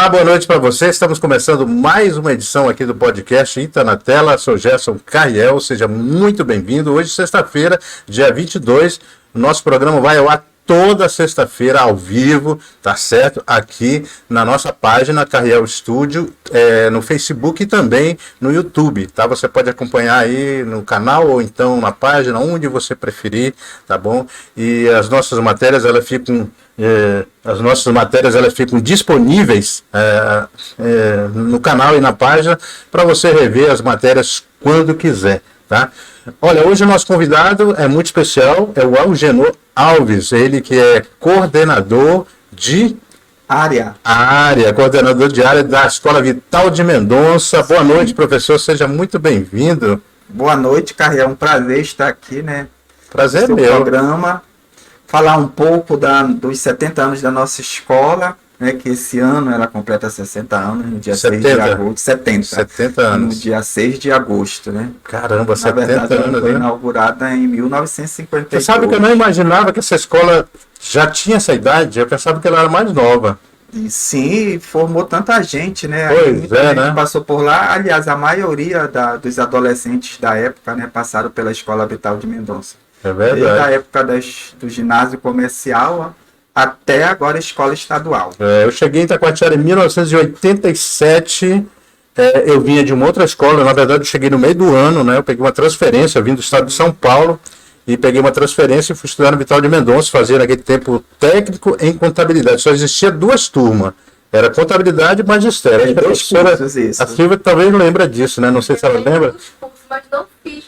Olá, boa noite para você. Estamos começando mais uma edição aqui do podcast Ita na Tela. Sou Gerson Carriel, seja muito bem-vindo. Hoje, sexta-feira, dia 22, nosso programa vai ao ar toda sexta-feira ao vivo, tá certo? Aqui na nossa página Carriel Studio, no Facebook e também no YouTube, tá? Você pode acompanhar aí no canal ou então na página, onde você preferir, tá bom? E as nossas matérias, elas ficam disponíveis no canal e na página para você rever as matérias quando quiser, tá? Olha, hoje o nosso convidado é muito especial, é o Algenor Alves, ele que é coordenador de coordenador de área da Escola Vital de Mendonça. Boa noite, professor, seja muito bem-vindo. Boa noite, Carriel, é um prazer estar aqui, né? Prazer no meu. Programa, falar um pouco dos 70 anos da nossa escola, né, que esse ano ela completa 60 anos, no dia 6 de agosto. 70 anos. No dia 6 de agosto, né? Caramba, 70 verdade, anos, ela foi né? inaugurada em 1952. Você sabe que eu não imaginava que essa escola já tinha essa idade, eu pensava que ela era mais nova. E sim, formou tanta gente, né? Pois é, né? Passou por lá. Aliás, a maioria dos adolescentes da época, né, passaram pela Escola Vital de Mendonça. É verdade. Desde a época do ginásio comercial até agora a escola estadual. Eu cheguei em Itacoatiara em 1987, eu vinha de uma outra escola, na verdade eu cheguei no meio do ano, né? Eu peguei uma transferência, eu vim do estado de São Paulo e peguei uma transferência e fui estudar no Vital de Mendonça, fazer naquele tempo técnico em contabilidade. Só existia duas turmas, era contabilidade e magistério. A Silvia talvez lembra disso, né? Não sei se ela lembra.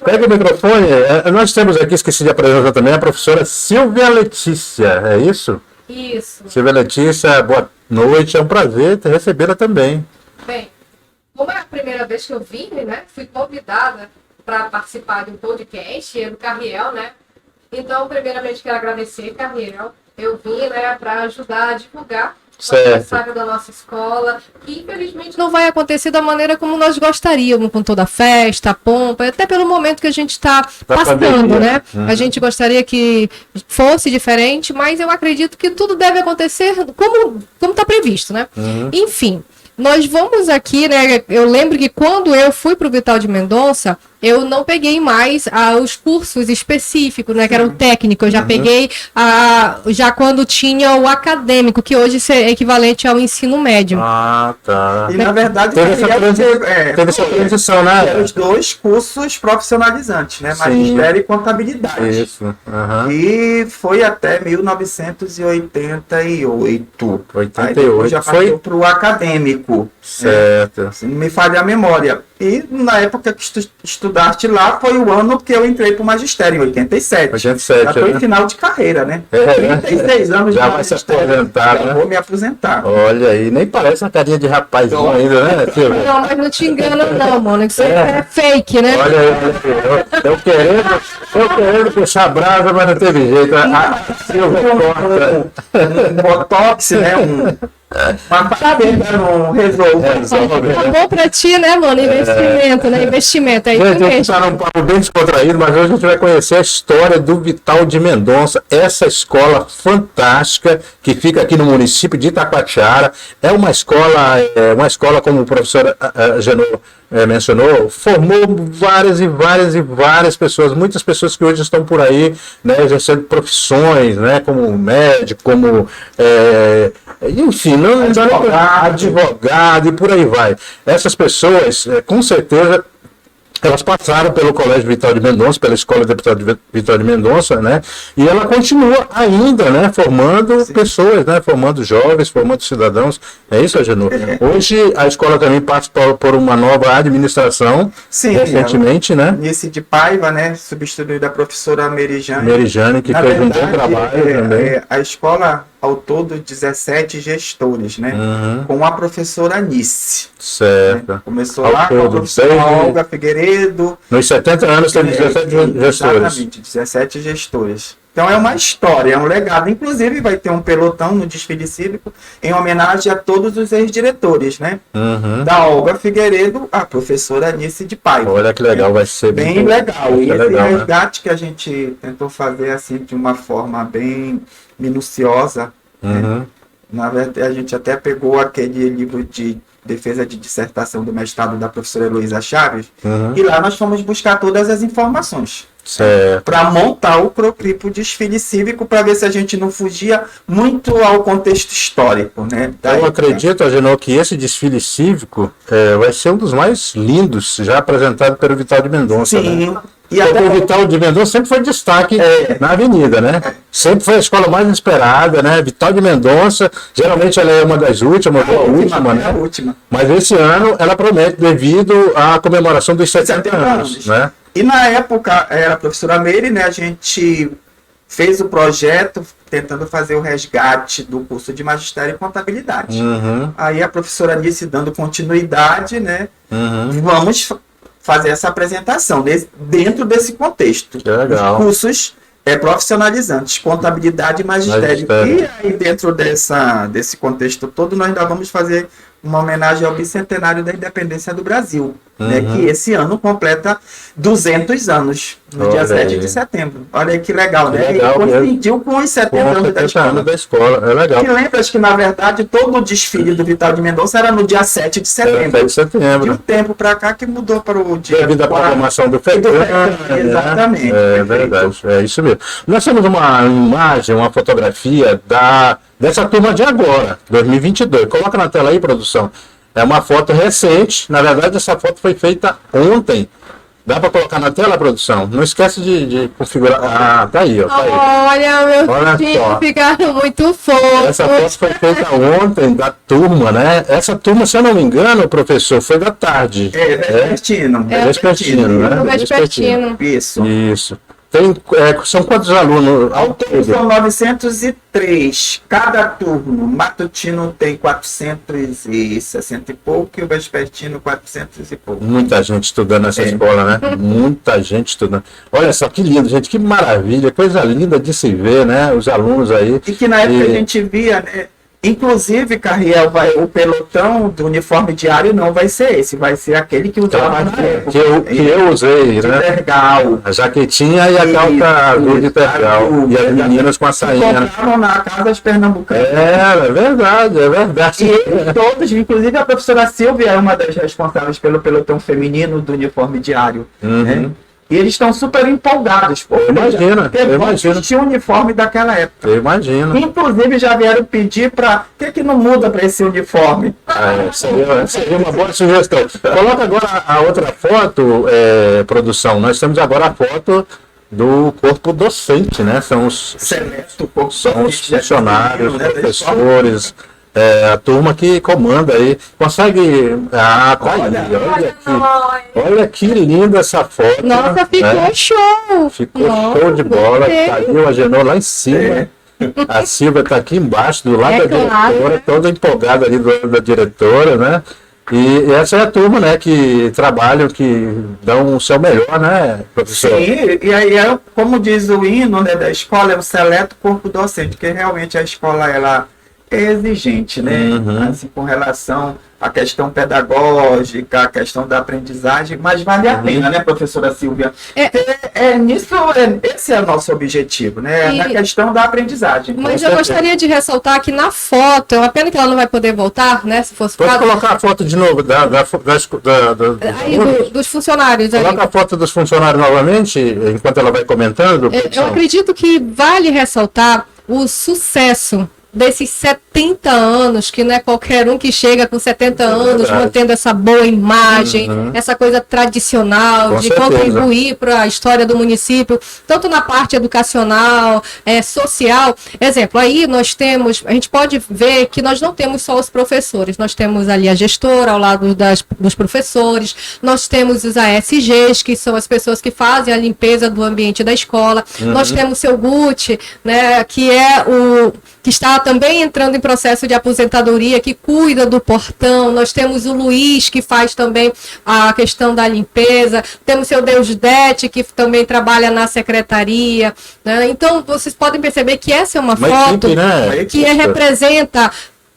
Pega o microfone, nós temos aqui, esqueci de apresentar também, a professora Silvia Letícia, é isso? Isso. Silvia Letícia, boa noite, é um prazer recebê-la também. Bem, como é a primeira vez que eu vim, né, fui convidada para participar de um podcast do Carriel, né, então primeiramente quero agradecer, Carriel, eu vim, né, para ajudar a divulgar o aniversário da nossa escola, que infelizmente não vai acontecer da maneira como nós gostaríamos, com toda a festa, a pompa, até pelo momento que a gente está passando, né? A gente gostaria que fosse diferente, mas eu acredito que tudo deve acontecer como está previsto, né? Enfim, nós vamos aqui, né? Eu lembro que quando eu fui para o Vital de Mendonça, eu não peguei mais os cursos específicos, né? Que era o técnico. Eu já peguei já quando tinha o acadêmico, que hoje é equivalente ao ensino médio. Ah, tá. E na verdade teve essa transição, né? Os dois cursos profissionalizantes, né? Magistério e contabilidade. Isso. E foi até 1988. 88. Aí depois já passou para o acadêmico. Certo. Se não me falha a memória. E na época que estudaste lá, foi o ano que eu entrei para o magistério, em 87. 87, já foi em final de carreira, né? 36 anos já vai se aposentar, né? Vou me aposentar. Olha aí, nem parece uma carinha de rapazinho ainda, né, Silvia? Não, mas não te engana não, mano. Isso é fake, né? Olha aí, eu querendo puxar a brasa, mas não teve jeito. A Silvia corta. Um botox, né? Uma parabéns, não resolve. Tá bom pra ti, né, mano? Investimento, né? Investimento. É isso mesmo. A gente mesmo. está num papo bem descontraído, mas hoje a gente vai conhecer a história do Vital de Mendonça, essa escola fantástica que fica aqui no município de Itacoatiara. É uma escola como o professor Genô mencionou, formou várias pessoas, muitas pessoas que hoje estão por aí, né, exercendo profissões, né, como médico, como enfim, advogado e por aí vai. Essas pessoas, com certeza, elas passaram pelo Colégio Vital de Mendonça, pela Escola Vital de Mendonça, né? E ela continua ainda, né? Formando pessoas, né? Formando jovens, formando cidadãos. É isso, Agenor? Hoje a escola também passa por uma nova administração, recentemente, né? Nice de Paiva, né? Substituída a professora Merijane. Merijane, que fez um bom trabalho também. A escola, ao todo, 17 gestores, né? Com a professora Nice. Certo. Né? Começou lá com a professora Olga Figueiredo. Nos 70 anos tem 17 gestores. Exatamente, 17 gestores. Então é uma história, é um legado. Inclusive vai ter um pelotão no desfile cívico em homenagem a todos os ex-diretores, né? Da Olga Figueiredo, a professora Anice de Paiva. Olha que legal, vai ser bem legal. E esse legal, resgate, né, que a gente tentou fazer assim de uma forma bem minuciosa, né? Na verdade, a gente até pegou aquele livro de defesa de dissertação do mestrado da professora Heloísa Chaves, e lá nós fomos buscar todas as informações para montar o Procri pro desfile cívico, para ver se a gente não fugia muito ao contexto histórico, né? Eu acredito, Agenor, que esse desfile cívico vai ser um dos mais lindos já apresentado pelo Vital de Mendonça. Sim. Né? Porque o Vital de Mendonça sempre foi destaque na avenida, né? Sempre foi a escola mais esperada, né? Vital de Mendonça, geralmente ela é uma das últimas, ou a última, né? A última. Mas esse ano ela promete, devido à comemoração dos 70 anos, né? E na época, era a professora Meire, né? A gente fez o projeto tentando fazer o resgate do curso de Magistério e Contabilidade. Aí a professora Alice dando continuidade, né? Vamos fazer essa apresentação dentro desse contexto. Que legal. Os cursos profissionalizantes, contabilidade e magistério. E aí, dentro desse contexto todo, nós ainda vamos fazer uma homenagem ao bicentenário da independência do Brasil, né, que esse ano completa 200 anos, no dia 7 de setembro. Olha aí que legal, né? Legal, e coincidiu com os 70 anos da escola. É legal. E lembras que, na verdade, todo o desfile do Vital de Mendonça era no dia 7 de setembro. 7 de setembro. De um tempo para cá que mudou para o dia... Devido à programação do FECAM. Exatamente. É verdade, é isso mesmo. Nós temos uma imagem, uma fotografia dessa turma de agora, 2022. Coloca na tela aí, produção. É uma foto recente. Na verdade, essa foto foi feita ontem. Dá para colocar na tela, produção? Não esquece de configurar. Ah, tá aí, ó. Tá aí. Olha, meus filhos ficaram muito fofos. Essa foto foi feita ontem da turma, né? Essa turma, se eu não me engano, professor, foi da tarde. Vespertino. Vespertino, né? Vespertino. Isso. São quantos alunos? Ao todo são 903. Cada turno. Matutino tem 460 e pouco e o vespertino 400 e pouco. Muita gente estudando nessa escola, né? Muita gente estudando. Olha só que lindo, gente, que maravilha, coisa linda de se ver, né? Os alunos aí. E que na época a gente via, né? Inclusive, Carriel, o pelotão do uniforme diário não vai ser esse, vai ser aquele que usava na época. Que eu usei, de né? Tergal. A jaquetinha e a calça azul de Tergal. E as meninas com a sainha. Compraram na Casas Pernambucanas. É verdade. E eles todos, inclusive a professora Silvia é uma das responsáveis pelo pelotão feminino do uniforme diário. Né? E eles estão super empolgados. Imagina. Tinha o uniforme daquela época. Eu imagino. Inclusive já vieram pedir para... O que não muda para esse uniforme? Seria uma boa sugestão. Coloca agora a outra foto, produção. Nós temos agora a foto do corpo docente, né? São os funcionários, professores... a turma que comanda aí. Consegue... Ah, tá aí. Olha que linda essa foto. Nossa, ficou show. Ficou show de bola. Tá aí o Agenor lá em cima. A Silvia está aqui embaixo, do lado da diretora, toda empolgada ali do lado da diretora, né? E essa é a turma, né, que trabalham, que dão o seu melhor, né, professor? Sim, e aí, como diz o hino, né, da escola, é o seleto corpo docente, porque realmente a escola, ela é exigente, né? Assim, com relação à questão pedagógica, a questão da aprendizagem, mas vale a pena, né, professora Silvia? Esse é o nosso objetivo, né? Na questão da aprendizagem. Mas eu gostaria de ressaltar que na foto, é uma pena que ela não vai poder voltar, né? Se fosse Pode colocar a foto de novo dos funcionários. Coloca a foto dos funcionários novamente, enquanto ela vai comentando. Eu acredito que vale ressaltar o sucesso desses 70 anos, que não é qualquer um que chega com 70 anos mantendo essa boa imagem, essa coisa tradicional, de contribuir para a história do município, tanto na parte educacional, social. Exemplo, aí nós temos, a gente pode ver que nós não temos só os professores, nós temos ali a gestora ao lado dos professores, nós temos os ASGs, que são as pessoas que fazem a limpeza do ambiente da escola, nós temos o seu Guti, né, que é que está também entrando em processo de aposentadoria, que cuida do portão. Nós temos o Luiz, que faz também a questão da limpeza. Temos o seu Deusdete, que também trabalha na secretaria. Né? Então, vocês podem perceber que essa é uma foto equipe, né? que representa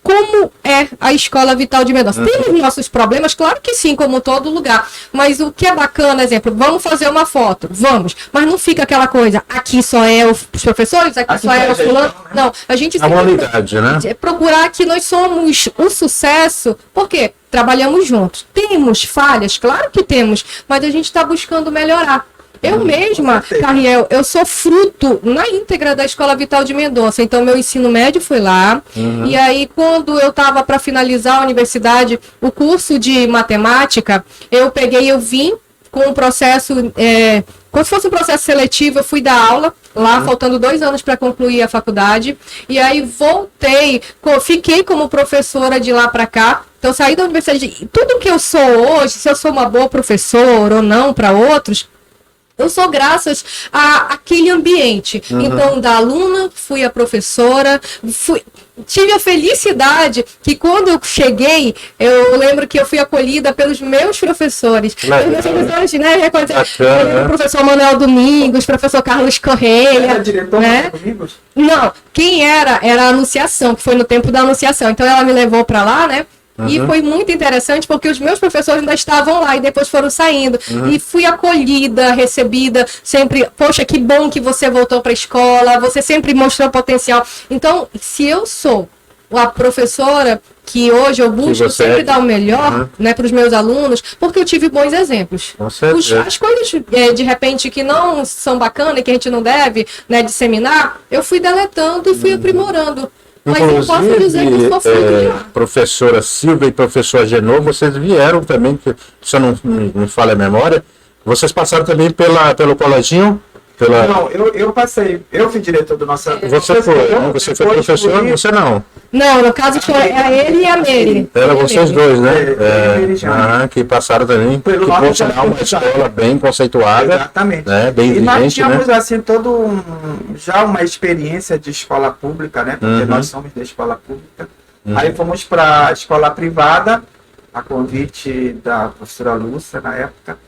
como é a Escola Vital de Mendonça. Temos nossos problemas, claro que sim, como todo lugar. Mas o que é bacana, exemplo, vamos fazer uma foto, vamos. Mas não fica aquela coisa, aqui só é os professores, aqui só é o fulano. Não, a gente A humanidade, né? procurar que nós somos um sucesso, por quê? Trabalhamos juntos. Temos falhas, claro que temos, mas a gente está buscando melhorar. Eu mesma, Carriel, eu sou fruto na íntegra da Escola Vital de Mendonça. Então, meu ensino médio foi lá. E aí, quando eu estava para finalizar a universidade, o curso de matemática, eu vim com um processo, como se fosse um processo seletivo, eu fui dar aula lá, faltando 2 anos para concluir a faculdade. E aí, voltei, fiquei como professora de lá para cá. Então, saí da universidade. Tudo que eu sou hoje, se eu sou uma boa professora ou não para outros, eu sou graças àquele ambiente. Então, da aluna, fui a professora, tive a felicidade que quando eu cheguei, eu lembro que eu fui acolhida pelos meus professores. Os meus professores, né? O professor Manuel Domingos, professor Carlos Correia. Era diretor né? Domingos? Não, quem era a Anunciação, que foi no tempo da Anunciação. Então, ela me levou para lá, né? E foi muito interessante porque os meus professores ainda estavam lá e depois foram saindo. E fui acolhida, recebida, sempre, poxa, que bom que você voltou para a escola, você sempre mostrou potencial. Então, se eu sou a professora que hoje eu busco sempre dar o melhor, né, para os meus alunos, porque eu tive bons exemplos. As coisas, de repente, que não são bacanas, que a gente não deve, né, disseminar, eu fui deletando e fui aprimorando. Mas eu posso dizer que sou fruto de lá. Professora Silvia e professor Agenor, vocês vieram também, que, se eu não me falha a memória, vocês passaram também pelo coleginho? Não, eu passei, eu fui diretor do nosso... Você foi professor, você não? Não, no caso foi ele e a Meire. Era vocês dois, né? Que passaram também, que por sinal uma escola bem conceituada. Exatamente. Né? Bem e nós exigente, tínhamos, né? assim, já uma experiência de escola pública, né? Porque nós somos da escola pública. Aí fomos para a escola privada, a convite da professora Lúcia, na época.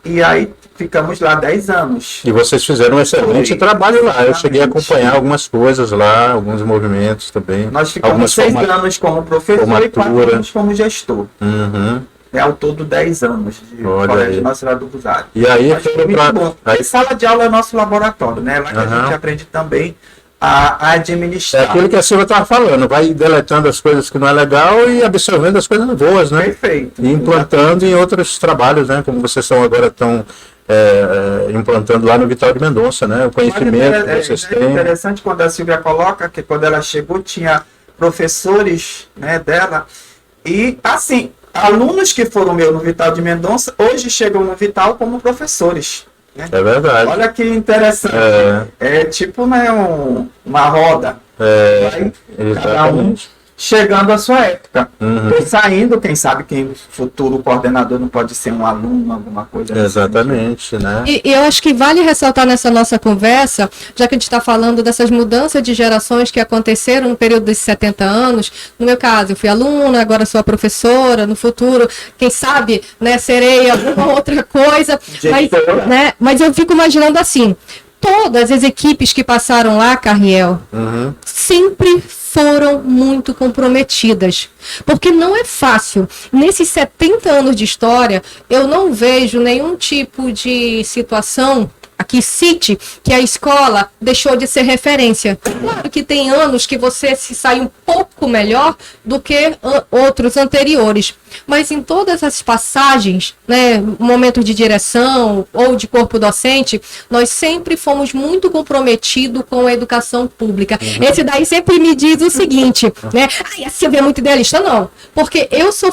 E aí ficamos lá 10 anos. E vocês fizeram um excelente trabalho lá. Eu cheguei a acompanhar algumas coisas lá, alguns movimentos também. Nós ficamos 6 anos como professor e 4 anos como gestor. Ao todo 10 anos de Colégio Nossa Senhora do Rosário. E aí foi muito bom. Aí, sala de aula é nosso laboratório, né? Lá que a gente aprende também a administrar. É aquilo que a Silvia estava falando, vai deletando as coisas que não é legal e absorvendo as coisas boas, né? Perfeito. E implantando em outros trabalhos, né? Como vocês estão implantando lá no Vital de Mendonça, né? O conhecimento que vocês têm. É interessante quando a Silvia coloca que quando ela chegou tinha professores, né, dela e assim, alunos que foram no Vital de Mendonça hoje chegam no Vital como professores. Né? É verdade. Olha que interessante. É tipo, né, uma roda. Exatamente. Chegando à sua época. Saindo, quem sabe quem futuro coordenador não pode ser um aluno, alguma coisa assim. Exatamente, né? E eu acho que vale ressaltar nessa nossa conversa, já que a gente está falando dessas mudanças de gerações que aconteceram no período desses 70 anos. No meu caso, eu fui aluna, agora sou a professora, no futuro, quem sabe, né, serei alguma outra coisa. Mas eu fico imaginando assim, todas as equipes que passaram lá, Carriel, sempre foram muito comprometidas. Porque não é fácil. Nesses 70 anos de história, eu não vejo nenhum tipo de situação aqui cite que a escola deixou de ser referência. Claro que tem anos que você se sai um pouco melhor do que outros anteriores. Mas em todas as passagens, né, momentos de direção ou de corpo docente, nós sempre fomos muito comprometidos com a educação pública. Esse daí sempre me diz o seguinte, né? A Silvia é muito idealista. Não, porque eu sou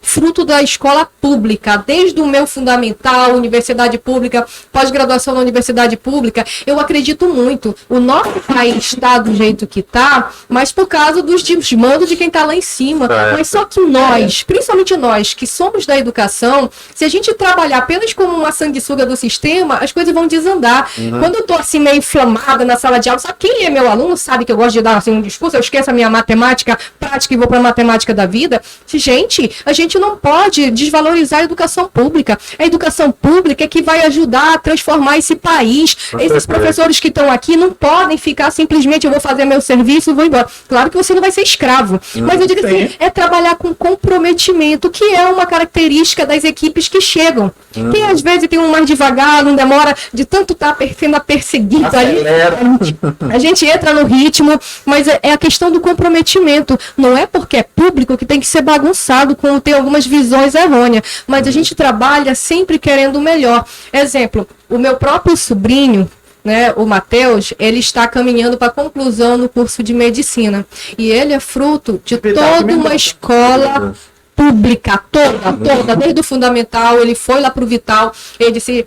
fruto da escola pública, desde o meu fundamental, universidade pública, pós-graduação na universidade pública. Eu acredito muito. O nosso país está do jeito que está, mas por causa dos desmandos de quem está lá em cima. Mas só que nós, principalmente nós que somos da educação, se a gente trabalhar apenas como uma sanguessuga do sistema, as coisas vão desandar. Quando eu tô assim meio inflamada na sala de aula, sabe quem é meu aluno, sabe que eu gosto de dar assim, um discurso, eu esqueço a minha matemática prática e vou para a matemática da vida. Gente, a gente não pode desvalorizar a educação pública. A educação pública é que vai ajudar a transformar transformar esse país. Esses professores que estão aqui não podem ficar simplesmente, eu vou fazer meu serviço e vou embora. Claro que você não vai ser escravo, mas eu digo assim, é trabalhar com comprometimento, que é uma característica das equipes que chegam. Que às vezes tem um mais devagar, não demora, de tanto estar sendo perseguido aí. A gente entra no ritmo, mas é a questão do comprometimento. Não é porque é público que tem que ser bagunçado, como tem algumas visões errôneas. Mas a gente trabalha sempre querendo o melhor. Exemplo, o meu próprio sobrinho, né, o Matheus, ele está caminhando para a conclusão no curso de medicina. E ele é fruto de toda uma escola pública, toda, desde o fundamental, ele foi lá pro Vital, ele disse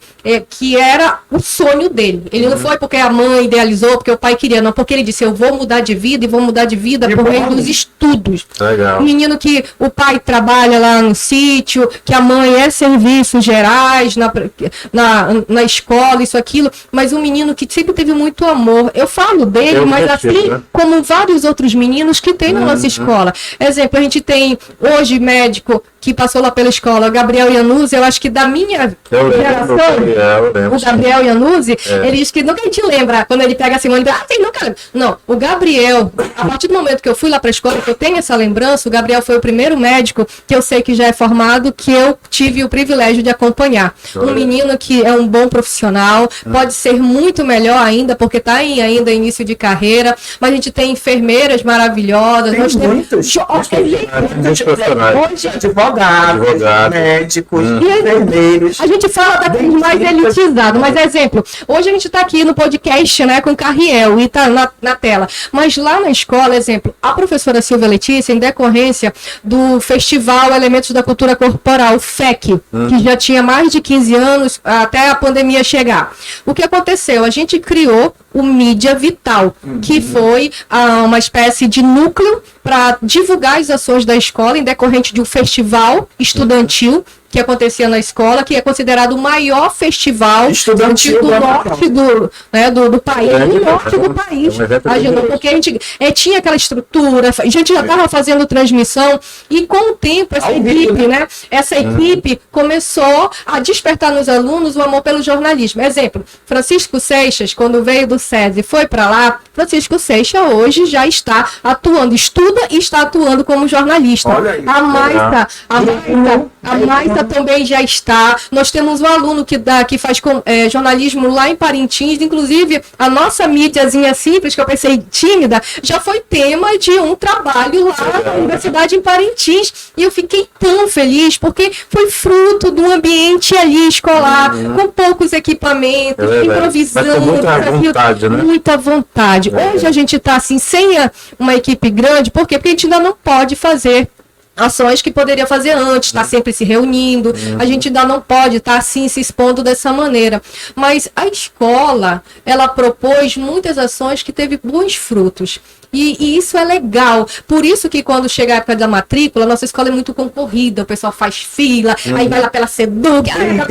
que era o sonho dele. Ele não foi porque a mãe idealizou, porque o pai queria, não, porque ele disse, eu vou mudar de vida e vou mudar de vida por meio dos estudos. Legal. Um menino que o pai trabalha lá no sítio, que a mãe é serviços gerais na escola, isso, aquilo, mas um menino que sempre teve muito amor. Eu falo dele, mas assim, né? Como vários outros meninos que tem na nossa escola. Exemplo, a gente tem hoje médico que passou lá pela escola, o Gabriel Iannuzzi, eu acho que da minha geração, o Gabriel Iannuzzi, ele diz que nunca a gente lembra, quando ele pega a Simone, nunca lembra. Não, o Gabriel, a partir do momento que eu fui lá para a escola, que eu tenho essa lembrança, o Gabriel foi o primeiro médico que eu sei que já é formado, que eu tive o privilégio de acompanhar. Um menino que é um bom profissional, pode ser muito melhor ainda, porque está ainda início de carreira, mas a gente tem enfermeiras maravilhosas, tem nós muitos profissionais. Hoje, advogados, médicos, enfermeiros. A gente fala daqueles mais elitizados, mas exemplo, hoje a gente está aqui no podcast, né, com o Carriel e está na tela, mas lá na escola, exemplo, a professora Silvia Letícia, em decorrência do Festival Elementos da Cultura Corporal, o FEC, que já tinha mais de 15 anos até a pandemia chegar. O que aconteceu? A gente criou o Mídia Vital, que foi uma espécie de núcleo para divulgar as ações da escola em decorrente de um festival estudantil que acontecia na escola, que é considerado o maior festival estudantil do norte do país, do norte do país. Porque a gente tinha aquela estrutura, a gente já estava fazendo transmissão, e com o tempo essa equipe, né? Essa equipe começou a despertar nos alunos o amor pelo jornalismo. Exemplo, Francisco Seixas, quando veio do SESI e foi para lá, Francisco Seixas hoje já está atuando, estuda e está atuando como jornalista. A Maísa também já está. Nós temos um aluno que faz jornalismo lá em Parintins, inclusive a nossa mídiazinha simples, que eu pensei tímida, já foi tema de um trabalho lá na Universidade em Parintins, e eu fiquei tão feliz, porque foi fruto de um ambiente ali escolar, com poucos equipamentos, improvisando. Mas com muita vontade, né? Muita vontade. Hoje a gente está assim, sem uma equipe grande, por quê? Porque a gente ainda não pode fazer ações que poderia fazer antes, tá sempre se reunindo, a gente ainda não pode estar assim se expondo dessa maneira, mas a escola, ela propôs muitas ações que teve bons frutos. E isso é legal. Por isso que quando chega a época da matrícula, nossa escola é muito concorrida, o pessoal faz fila, aí vai lá pela SEDUC, aí a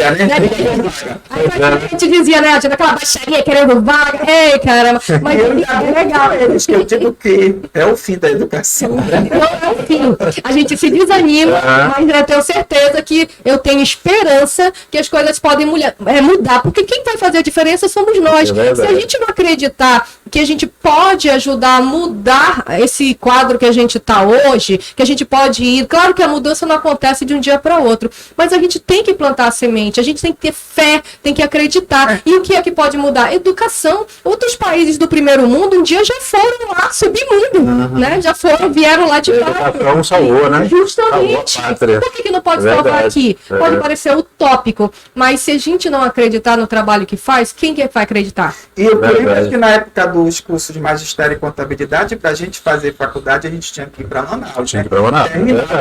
gente dizia, né, tinha aquela baixaria querendo vaga, caramba, mas é legal. Eu digo que é o fim da educação, né? Não é o fim. A gente se desanima, mas eu tenho certeza que eu tenho esperança que as coisas podem mudar, porque quem vai fazer a diferença somos nós. Se a gente não acreditar que a gente pode ajudar a mudar esse quadro que a gente está hoje, que a gente pode ir, claro que a mudança não acontece de um dia para outro, mas a gente tem que plantar a semente, a gente tem que ter fé, tem que acreditar. E o que é que pode mudar? Educação. Outros países do primeiro mundo um dia já foram lá submundo, né? Já vieram lá de baixo. Salvou, né? Justamente. Por que não pode salvar aqui? Pode parecer utópico, mas se a gente não acreditar no trabalho que faz, quem que vai acreditar? E eu lembro que na época dos cursos de magistério e contabilidade, para a gente fazer faculdade, a gente tinha que ir para Manaus. Terminar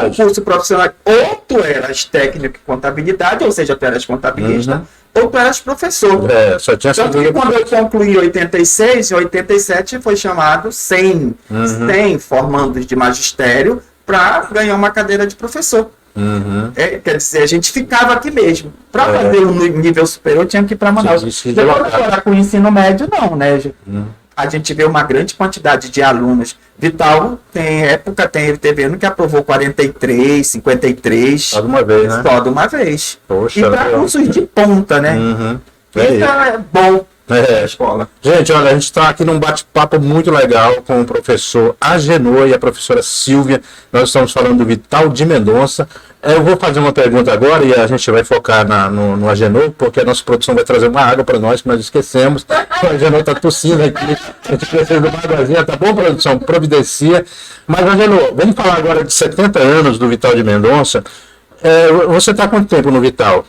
o curso profissional, ou tu eras técnico em contabilidade, ou seja, tu eras contabilista, ou tu eras professor. Só tinha Tanto que quando eu concluí em 86, em 87 foi chamado 100 formandos de magistério para ganhar uma cadeira de professor. Quer dizer, a gente ficava aqui mesmo. Para fazer um nível superior, tinha que ir para Manaus. Agora, com o ensino médio, não, né? A gente vê uma grande quantidade de alunos. Vital, teve ano que aprovou 43, 53. Só de uma vez, né? Só de uma vez. Poxa, e para cursos de ponta, né? Isso é bom na escola. Gente, olha, a gente está aqui num bate-papo muito legal com o professor Agenor e a professora Silvia. Nós estamos falando do Vital de Mendonça. Eu vou fazer uma pergunta agora e a gente vai focar no Agenor, porque a nossa produção vai trazer uma água para nós, que nós esquecemos. O Agenor está tossindo aqui, a gente precisa de uma águazinha, tá bom, produção? Providencia. Mas, Agenor, vamos falar agora de 70 anos do Vital de Mendonça. Você está há quanto tempo no Vital?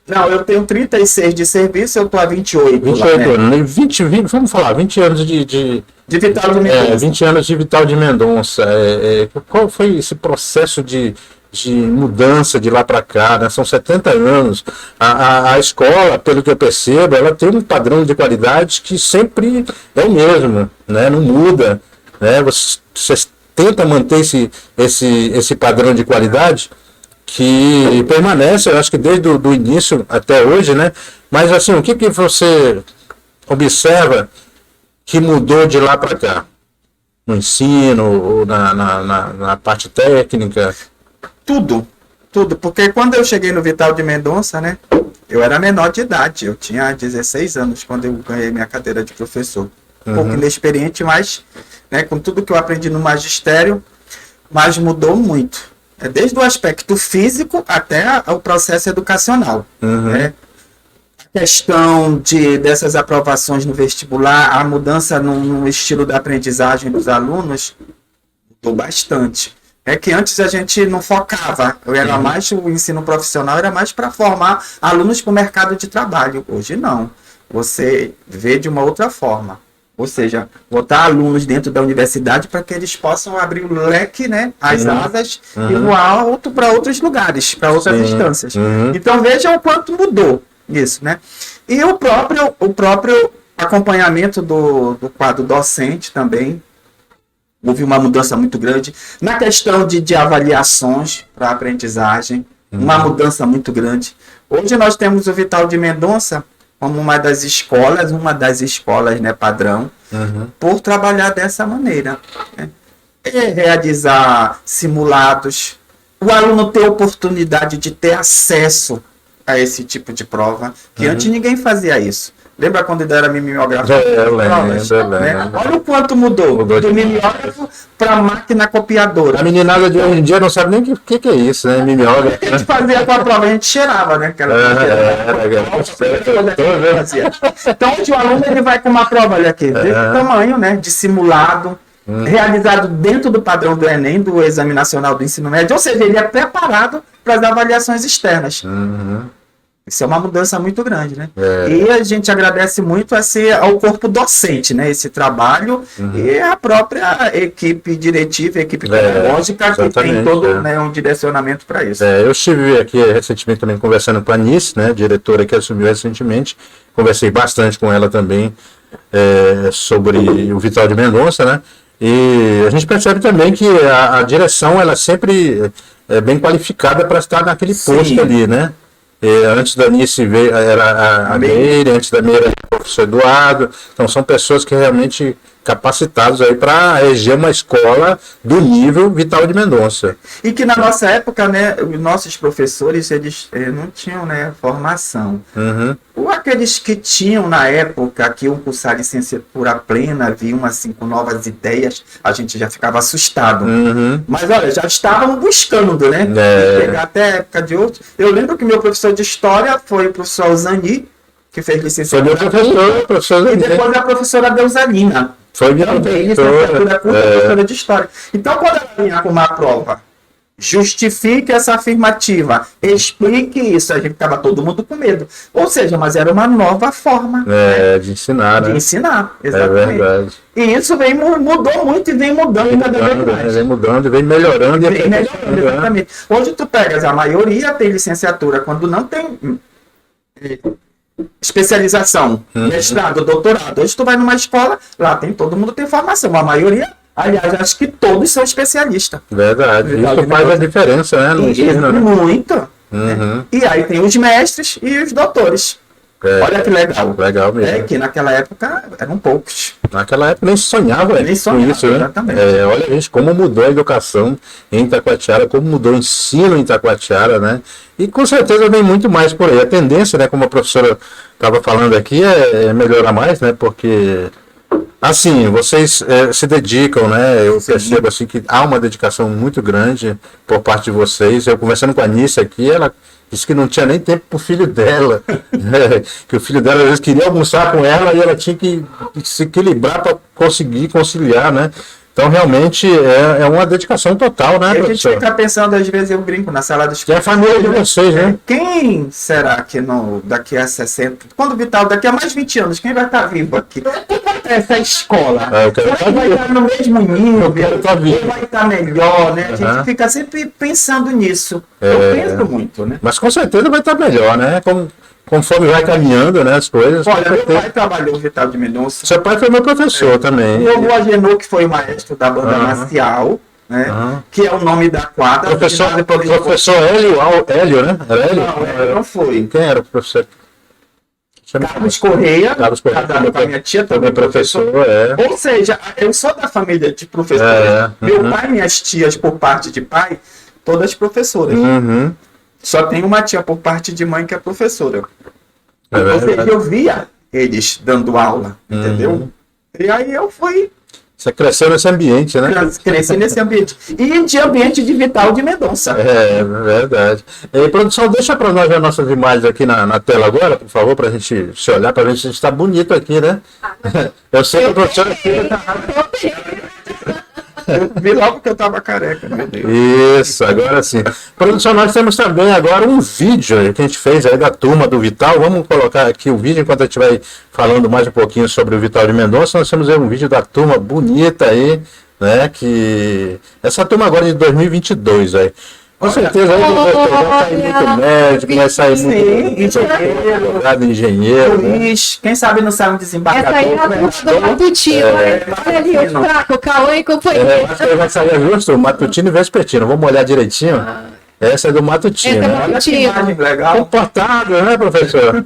Não, eu tenho 36 de serviço, eu estou há 28. 28 anos. 20, vamos falar, 20 anos de Vital de Mendonça. 20 anos de Vital de Mendonça. Qual foi esse processo de mudança de lá para cá, né? São 70 anos. A escola, pelo que eu percebo, ela tem um padrão de qualidade que sempre é o mesmo, né? Não muda, né? Vocês tentam manter esse padrão de qualidade que permanece, eu acho que desde o início até hoje, né? Mas assim, o que você observa que mudou de lá para cá? No ensino, ou na parte técnica? Tudo, porque quando eu cheguei no Vital de Mendonça, né, eu era menor de idade, eu tinha 16 anos quando eu ganhei minha cadeira de professor. Um pouco inexperiente, mas, né, com tudo que eu aprendi no magistério, mas mudou muito. Desde o aspecto físico até o processo educacional. Né? A questão dessas aprovações no vestibular, a mudança no estilo da aprendizagem dos alunos, mudou bastante. Que antes a gente não focava, o ensino profissional era mais para formar alunos para o mercado de trabalho. Hoje não, você vê de uma outra forma. Ou seja, botar alunos dentro da universidade para que eles possam abrir o leque, né, as asas e voar para outros lugares, para outras instâncias. Então vejam o quanto mudou isso, né? E o próprio acompanhamento do quadro docente também. Houve uma mudança muito grande na questão de avaliações para a aprendizagem, uma mudança muito grande. Hoje nós temos o Vital de Mendonça como uma das escolas, né, padrão, por trabalhar dessa maneira. Né? Realizar simulados, o aluno ter oportunidade de ter acesso a esse tipo de prova, que antes ninguém fazia isso. Lembra quando era mimeógrafo? Eu lembro. Né? Olha o quanto mudou do mimeógrafo para máquina copiadora. A meninada de hoje em dia não sabe nem o que é isso, né? Mimeógrafo. A gente fazia com a prova, a gente cheirava, né? Então, hoje o aluno ele vai com uma prova, olha aqui, desse tamanho, né? De simulado, realizado dentro do padrão do Enem, do Exame Nacional do Ensino Médio, ou seja, ele é preparado para as avaliações externas. Isso é uma mudança muito grande, né? E a gente agradece muito ao corpo docente, né? Esse trabalho e a própria equipe diretiva, equipe pedagógica, que tem todo um direcionamento para isso. Eu estive aqui recentemente também conversando com a Anice, né? Diretora que assumiu recentemente. Conversei bastante com ela também sobre o Vital de Mendonça, né? E a gente percebe também que a direção, ela sempre é bem qualificada para estar naquele posto ali, né? Antes da Anice era a Meire, antes da Meire era o professor Eduardo. Então são pessoas que realmente capacitados aí para reger uma escola do nível Vital de Mendonça. E que na nossa época, né, os nossos professores, eles não tinham, né, formação. Ou aqueles que tinham na época, que iam cursar licenciatura plena, vinham assim com novas ideias, a gente já ficava assustado. Mas olha, já estavam buscando, né? Pegar até a época de outros. Eu lembro que meu professor de História foi o professor Zani, que fez licenciatura. Foi meu professor Zani. E depois a professora Deusalina. Foi minha professora de História. Então, quando ela vinha com uma prova, justifique essa afirmativa, explique isso, a gente estava todo mundo com medo. Ou seja, mas era uma nova forma de ensinar, né? De ensinar, exatamente. É verdade. E isso mudou muito e vem mudando cada vez mais. Vem mudando e vem melhorando. Exatamente. Hoje tu pegas, a maioria tem licenciatura, quando não tem especialização, mestrado, doutorado. Hoje tu vai numa escola, lá todo mundo tem formação, a maioria, aliás, acho que todos são especialistas. Verdade, isso faz a diferença, né? No ensino, muito. Né? E aí tem os mestres e os doutores. Olha que legal. Legal mesmo. É que naquela época eram poucos. Naquela época nem sonhava Nem sonhava, com isso, né? exatamente. Olha, gente, como mudou a educação em Itacoatiara, como mudou o ensino em Itacoatiara, né? E com certeza vem muito mais por aí. A tendência, né, como a professora estava falando aqui, é melhorar mais, né? Porque, assim, vocês se dedicam, né? Eu percebo, assim, que há uma dedicação muito grande por parte de vocês. Eu conversando com a Anice aqui, ela disse que não tinha nem tempo para o filho dela, né? Que o filho dela às vezes queria almoçar com ela e ela tinha que se equilibrar para conseguir conciliar, né? Então realmente é uma dedicação total, né, E a gente professor? fica pensando, às vezes eu brinco na sala dos Que é a família de vocês, né? Quem será que daqui a 60, quando o Vital, daqui a mais 20 anos, quem vai estar vivo aqui? Quem vai ter essa escola? Eu quero Quem vai estar no mesmo nível? quero estar vivo. Quem vai estar melhor, né? A Aham. gente fica sempre pensando nisso. Eu penso muito, né? Mas com certeza vai estar melhor, né? Conforme vai caminhando, né, as coisas. com Olha, meu certeza. pai trabalhou no Vital de Mendonça. Seu pai foi meu professor também. O avô Agenor, que foi o maestro da banda Aham. marcial, né? Aham. Que é o nome da quadra. Professor Hélio, né? Era Hélio? Não, não foi. Quem era o professor? Carlos Correia, Carlos Correia, casado com a minha tia, também professor, Ou seja, eu sou da família de professores. Meu pai e minhas tias, por parte de pai, todas professoras. Uhum. Só tem uma tia por parte de mãe que é professora. É Ou seja, verdade. eu via eles dando aula, entendeu? E aí eu fui Você cresceu nesse ambiente, né? crescer nesse ambiente. E de ambiente de Vital de Mendonça. É verdade. E, produção, deixa para nós ver nossas imagens aqui na tela agora, por favor, para a gente se olhar, para ver se a gente está bonito aqui, né? Eu sei que a professora. Eu vi logo que eu tava careca, meu Deus. Isso, agora sim. Produção, nós temos também agora um vídeo aí que a gente fez aí da turma do Vital. Vamos colocar aqui o vídeo enquanto a gente vai falando mais um pouquinho sobre o Vital de Mendonça. Nós temos aí um vídeo da turma bonita aí, né? Que essa turma agora de 2022 aí. Com certeza aí vai sair muito médico, vai sair muito advogado, engenheiro, né? Luiz, quem sabe não sai um desembargador. Essa aí é a turma do Matutino, né? Olha ali, o fraco, Cauã e companhia. Acho que aí vai sair justo, Matutino e Vespertino. Vamos olhar direitinho. Essa é do Matutino. Essa é Né? Olha que imagem legal. Comportado, né, professor?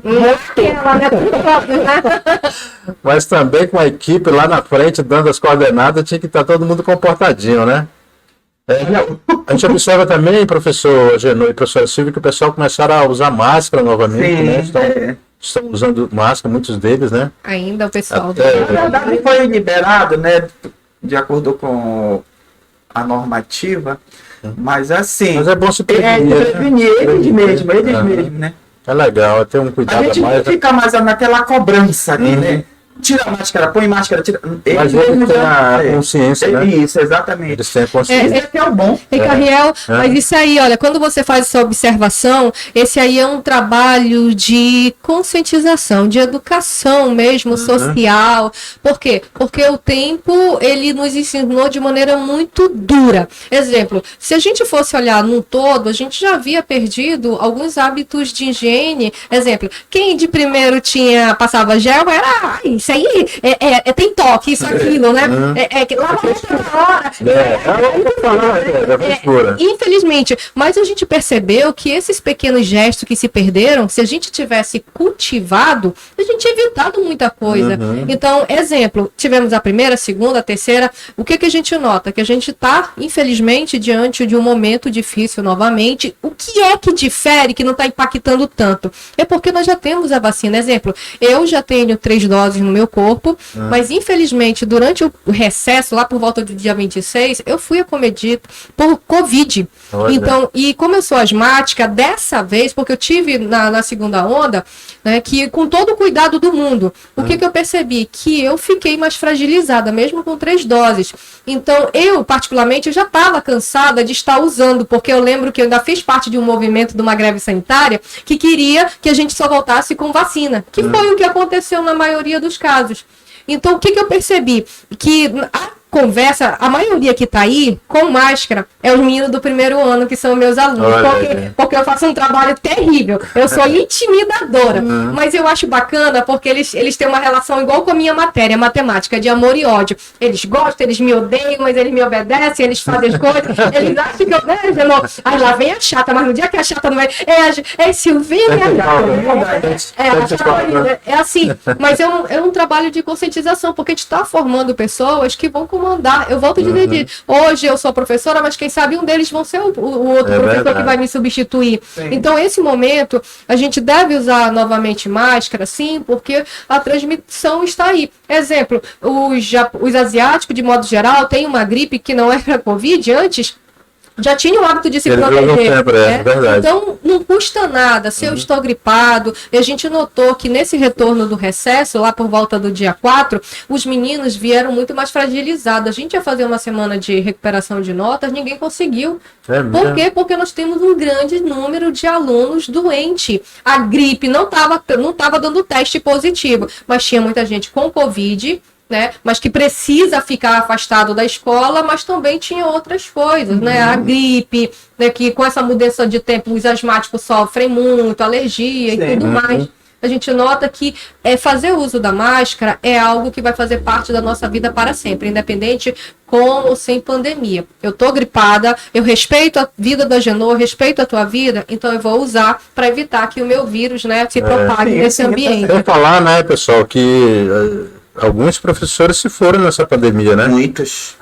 Aquela, né? Tudo próprio, né? Mas também com a equipe lá na frente, dando as coordenadas, tinha que estar todo mundo comportadinho, né? A gente observa também, professor Genô e professora Silvia, que o pessoal começaram a usar máscara novamente, Sim, né? Estão usando máscara, muitos deles, né? Ainda o pessoal do... Até- Na verdade, foi liberado, né? De acordo com a normativa. Mas assim. Mas é bom se É, prevenir, né? prevenir eles mesmos, né? É legal, ter um A cuidado a gente não mais. Né? fica mais naquela cobrança ali, né? Tira a máscara, põe máscara, tira. Mas eles têm a consciência, né? Isso, exatamente. Eles têm a consciência. Esse é o bom. E Carriel, mas isso aí, olha, quando você faz essa observação, esse aí é um trabalho de conscientização, de educação mesmo, social. Por quê? Porque o tempo, ele nos ensinou de maneira muito dura. Exemplo, se a gente fosse olhar num todo, a gente já havia perdido alguns hábitos de higiene. Exemplo, quem de primeiro passava gel era, isso aí tem toque, isso, aquilo, né? Lava a mão na hora. Infelizmente, mas a gente percebeu que esses pequenos gestos que se perderam, se a gente tivesse cultivado, a gente tinha evitado muita coisa. Então, exemplo, tivemos a primeira, a segunda, a terceira. O que a gente nota? Que a gente está, infelizmente, diante de um momento difícil novamente. O que é que difere, que não está impactando tanto? É porque nós já temos a vacina. Exemplo, eu já tenho 3 doses no meu corpo, mas infelizmente, durante o recesso, lá por volta do dia 26, eu fui acometido por Covid. Olha. Então, e como eu sou asmática, dessa vez, porque eu tive na segunda onda, né, que com todo o cuidado do mundo, o que eu percebi? Que eu fiquei mais fragilizada, mesmo com 3 doses. Então, eu, particularmente, eu já estava cansada de estar usando, porque eu lembro que eu ainda fiz parte de um movimento de uma greve sanitária que queria que a gente só voltasse com vacina, que foi o que aconteceu na maioria dos casos. Então, o que eu percebi? Que conversa, a maioria que tá aí, com máscara, é os meninos do primeiro ano, que são meus alunos. Porque eu faço um trabalho terrível. Eu sou intimidadora. Mas eu acho bacana porque eles têm uma relação igual com a minha matéria, matemática, de amor e ódio. Eles gostam, eles me odeiam, mas eles me obedecem, eles fazem as coisas. Eles acham que eu vejo, aí lá vem a chata, mas no dia que a chata não vai. É Silvina, é assim. Mas é um trabalho de conscientização, porque a gente está formando pessoas que vão comandar. Eu volto a dizer, hoje eu sou professora, mas quem sabe um deles vão ser o outro professor verdade. Que vai me substituir. Sim. Então, esse momento, a gente deve usar novamente máscara, sim, porque a transmissão está aí. Exemplo, os asiáticos, de modo geral, têm uma gripe que não era Covid antes, já tinha o hábito de se proteger. Sempre, é verdade. Então, não custa nada. Se eu estou gripado, e a gente notou que nesse retorno do recesso, lá por volta do dia 4, os meninos vieram muito mais fragilizados. A gente ia fazer uma semana de recuperação de notas, ninguém conseguiu. Por quê? Porque nós temos um grande número de alunos doentes. A gripe não estava dando teste positivo, mas tinha muita gente com Covid, né, mas que precisa ficar afastado da escola, mas também tinha outras coisas, né, a gripe, né, que com essa mudança de tempo os asmáticos sofrem muito, alergia. Sim. E tudo mais. A gente nota que fazer uso da máscara é algo que vai fazer parte da nossa vida para sempre, independente com ou sem pandemia. Eu tô gripada, eu respeito a vida da Genô, respeito a tua vida, então eu vou usar para evitar que o meu vírus, né, se propague nesse ambiente. Tem que falar, né, pessoal, que alguns professores se foram nessa pandemia, né? Muitos.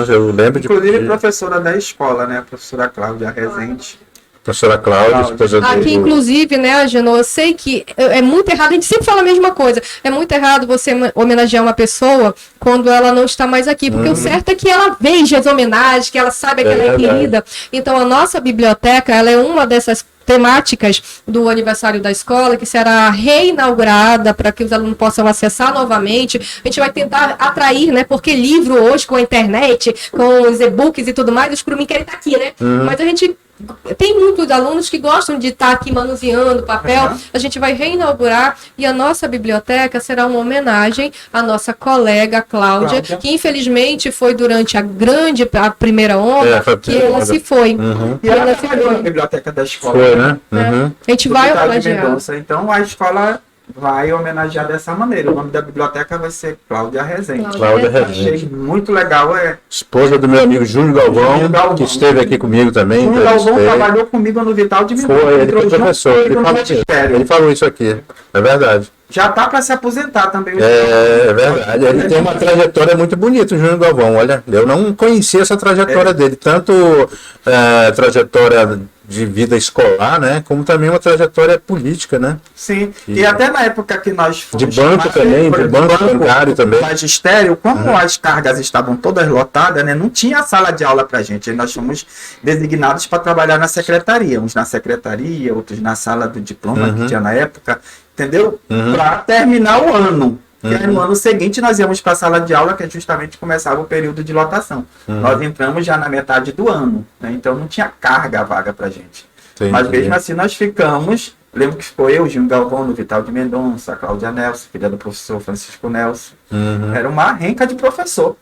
Eu lembro de... Inclusive professora da escola, né? A professora Cláudia Rezende. Professora Cláudia. Aqui, inclusive, né, Genô, eu sei que é muito errado, a gente sempre fala a mesma coisa, é muito errado você homenagear uma pessoa quando ela não está mais aqui, porque o certo é que ela veja as homenagens, que ela saiba que ela é querida. Então, a nossa biblioteca, ela é uma dessas temáticas do aniversário da escola, que será reinaugurada para que os alunos possam acessar novamente. A gente vai tentar atrair, né? Porque livro hoje, com a internet, com os e-books e tudo mais, os curumim querem estar aqui, né? Mas a gente tem muitos alunos que gostam de estar aqui manuseando papel. A gente vai reinaugurar e a nossa biblioteca será uma homenagem à nossa colega Cláudia, que infelizmente foi durante a primeira onda que ela se foi. E ela trabalhou na biblioteca da escola. Foi, né? A gente vai homenagear. Então a escola vai homenagear dessa maneira. O nome da biblioteca vai ser Cláudia Rezende. Cláudia Rezende. Achei muito legal. Esposa do meu amigo Júnior Galvão, que esteve aqui comigo também. Júnior Galvão trabalhou comigo no Vital de Mendonça. Foi, ele foi professor. Ele falou isso aqui. É verdade. Já tá para se aposentar também. É verdade. Ele tem uma trajetória muito bonita, o Júnior Galvão. Olha, eu não conhecia essa trajetória dele. Tanto trajetória de vida escolar, né? Como também uma trajetória política, né? Sim. E até na época que nós fomos... De banco também, de banco bancário também. Magistério, como as cargas estavam todas lotadas, né? Não tinha sala de aula pra gente. Nós fomos designados para trabalhar na secretaria. Uns na secretaria, outros na sala do diploma que tinha na época. Entendeu? Para terminar o ano. E aí, no ano seguinte nós íamos para a sala de aula, que justamente começava o período de lotação. Nós entramos já na metade do ano, né? Então não tinha carga vaga para gente. Mas mesmo assim nós ficamos. Lembro que ficou eu, Júnior Galvão, no Vital de Mendonça, a Cláudia Nelson, filha do professor Francisco Nelson. Era uma renca de professor,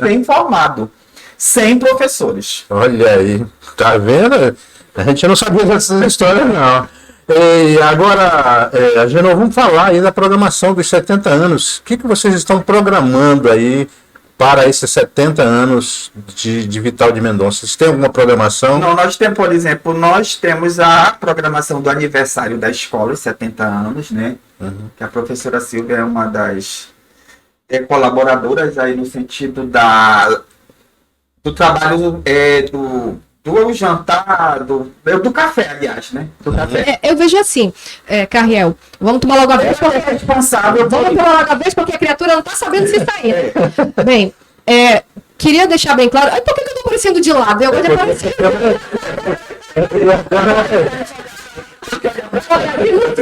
bem formado, 100 professores. Olha aí, tá vendo? A gente não sabia dessas histórias, não. E agora, Genô, vamos falar aí da programação dos 70 anos. O que vocês estão programando aí para esses 70 anos de Vital de Mendonça? Vocês têm alguma programação? Não, nós temos, por exemplo, nós temos a programação do aniversário da escola, os 70 anos, né? Que a professora Silvia é uma das colaboradoras aí no sentido do trabalho do jantar, do café, aliás, né? Do café. Eu vejo assim, Carriel, vamos tomar logo a vez, porque responsável. Vamos tomar logo a vez, porque a criatura não está sabendo se sair. Bem, queria deixar bem claro. Por que eu estou aparecendo de lado? Eu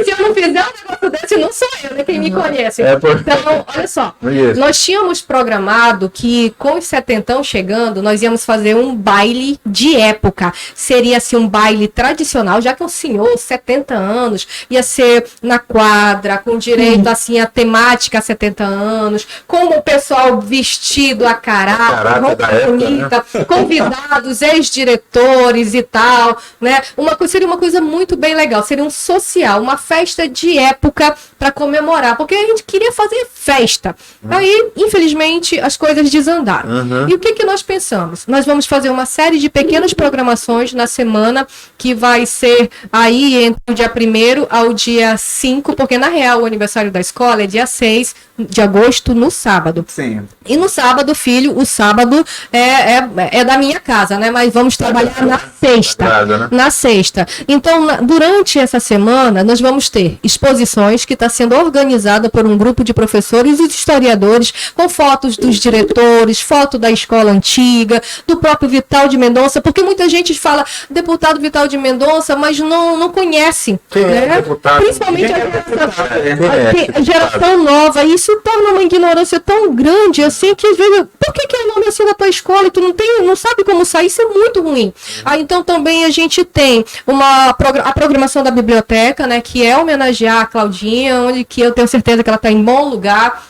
se eu não fizer um negócio desse, não sou né? Quem me conhece. por- Então, olha só. Isso. Nós tínhamos programado que, com os 70 chegando, nós íamos fazer um baile de época. Seria, assim, um baile tradicional, já que o senhor, 70 anos, ia ser na quadra, com direito, assim, a temática 70 anos, com o pessoal vestido a caráter, roupa da época, bonita, convidados, ex-diretores e tal, né? Seria uma coisa muito bem legal, seria um social, uma festa de época para comemorar, porque a gente queria fazer festa. Aí, infelizmente, as coisas desandaram. E o que que nós pensamos? Nós vamos fazer uma série de pequenas programações na semana, que vai ser aí entre o dia 1º ao dia 5, porque na real o aniversário da escola é dia 6 de agosto, no sábado. Sim. E no sábado, filho, o sábado é da minha casa, né? Mas vamos trabalhar na sexta. Casa, né? Na sexta. Então, durante essa semana, nós vamos ter exposições que está sendo organizada por um grupo de professores e historiadores, com fotos dos diretores, foto da escola antiga, do próprio Vital de Mendonça, porque muita gente fala deputado Vital de Mendonça, mas não conhece. Quem é né? deputado? Principalmente Quem é deputado? a geração nova. Isso torna uma ignorância tão grande assim que às vezes, por que é o nome assim da tua escola e tu não sabe como sair? Isso é muito ruim. Então também a gente tem a programação da biblioteca, né, que é homenagear a Claudinha, onde que eu tenho certeza que ela está em bom lugar.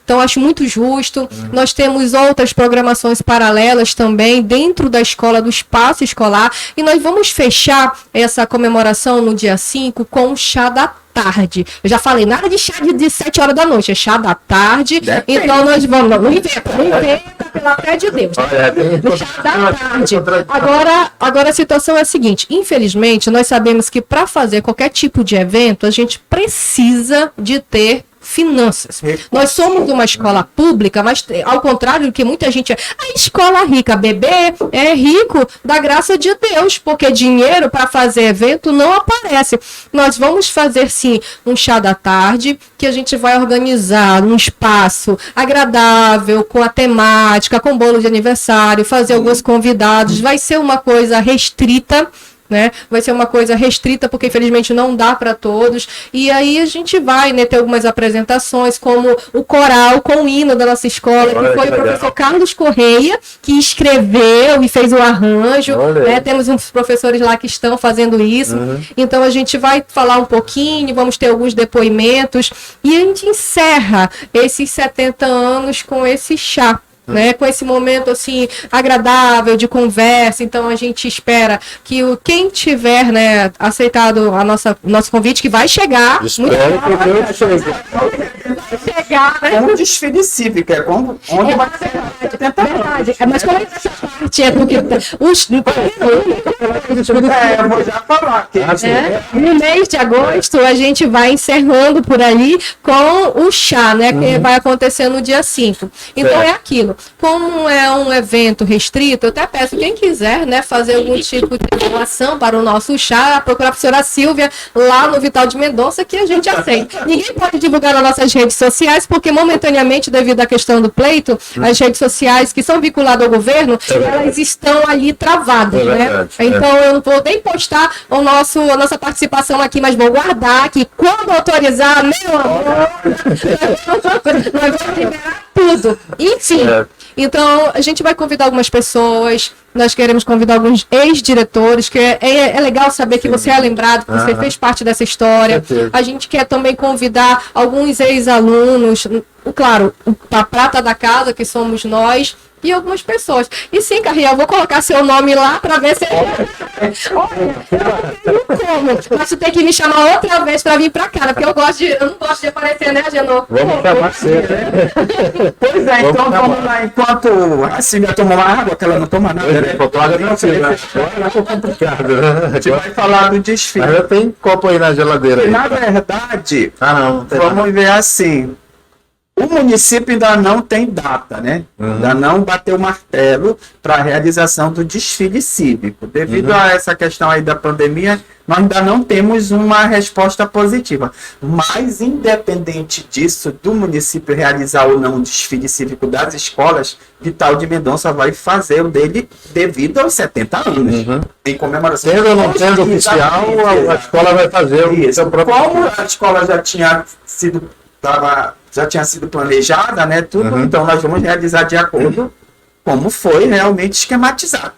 Então acho muito justo. Nós temos outras programações paralelas também dentro da escola, do espaço escolar, e nós vamos fechar essa comemoração no dia 5 com um chá da tarde. Eu já falei, nada de chá de 7 horas da noite, é chá da tarde. Depende. Então nós vamos, não inventa, pela fé de Deus. Olha, Chá da tarde. Agora a situação é a seguinte, infelizmente nós sabemos que para fazer qualquer tipo de evento, a gente precisa de ter finanças. Nós somos uma escola pública, mas ao contrário do que muita gente... A escola rica, bebê, é rico da graça de Deus, porque dinheiro para fazer evento não aparece. Nós vamos fazer, sim, um chá da tarde, que a gente vai organizar um espaço agradável, com a temática, com bolo de aniversário, fazer alguns convidados. Vai ser uma coisa restrita, né? Vai ser uma coisa restrita, porque infelizmente não dá para todos. E aí a gente vai, né, ter algumas apresentações, como o coral com o hino da nossa escola, que foi o professor Carlos Correia, que escreveu e fez o arranjo. Né? Temos uns professores lá que estão fazendo isso. Então a gente vai falar um pouquinho, vamos ter alguns depoimentos, e a gente encerra esses 70 anos com esse chá. Né, com esse momento assim agradável de conversa. Então a gente espera que quem tiver, né, aceitado o nosso convite, que vai chegar, Espero que Deus chegue. vai chegar, né? É um desfile cívico, onde vai ser 70 anos. Verdade. Mas como essa parte é porque Eu vou já falar que no mês de agosto a gente vai encerrando por ali com o chá, né, que vai acontecer no dia 5. Então é aquilo. Como é um evento restrito, eu até peço quem quiser, né, fazer algum tipo de doação para o nosso chá, procurar a professora Silvia lá no Vital de Mendonça, que a gente aceita. Ninguém pode divulgar nas nossas redes sociais, porque momentaneamente, devido à questão do pleito, as redes sociais que são vinculadas ao governo, elas estão ali travadas, né? Então eu não vou nem postar a nossa participação aqui, mas vou guardar aqui. Quando autorizar, meu amor, nós vamos liberar tudo. Enfim. Então, a gente vai convidar algumas pessoas, nós queremos convidar alguns ex-diretores, que é legal saber que você é lembrado, que você fez parte dessa história. A gente quer também convidar alguns ex-alunos, claro, a prata da casa, que somos nós, e algumas pessoas. E sim, Carriel, eu vou colocar seu nome lá para ver se... Olha, eu não como, mas tu tem que me chamar outra vez para vir para cá, né? Porque eu não gosto de aparecer, né, Genô? Vamos chamar você, né? Pois é, então vamos lá, enquanto a Silvia toma uma água, que ela não toma nada, né? Agora ficou complicado, né? A gente vai falar do desfile. Mas já tem copo aí na geladeira. Aí. Na verdade, Não tem vamos ver assim. O município ainda não tem data, né? Ainda não bateu o martelo para a realização do desfile cívico. Devido a essa questão aí da pandemia, nós ainda não temos uma resposta positiva. Mas, independente disso, do município realizar ou não o desfile cívico das escolas, Vital de Mendonça vai fazer o dele devido aos 70 anos. Em comemoração. Tendo ou não tendo oficial, a escola vai fazer o seu próprio. Como a escola já tinha sido planejada, né, tudo, então nós vamos realizar de acordo como foi realmente esquematizado.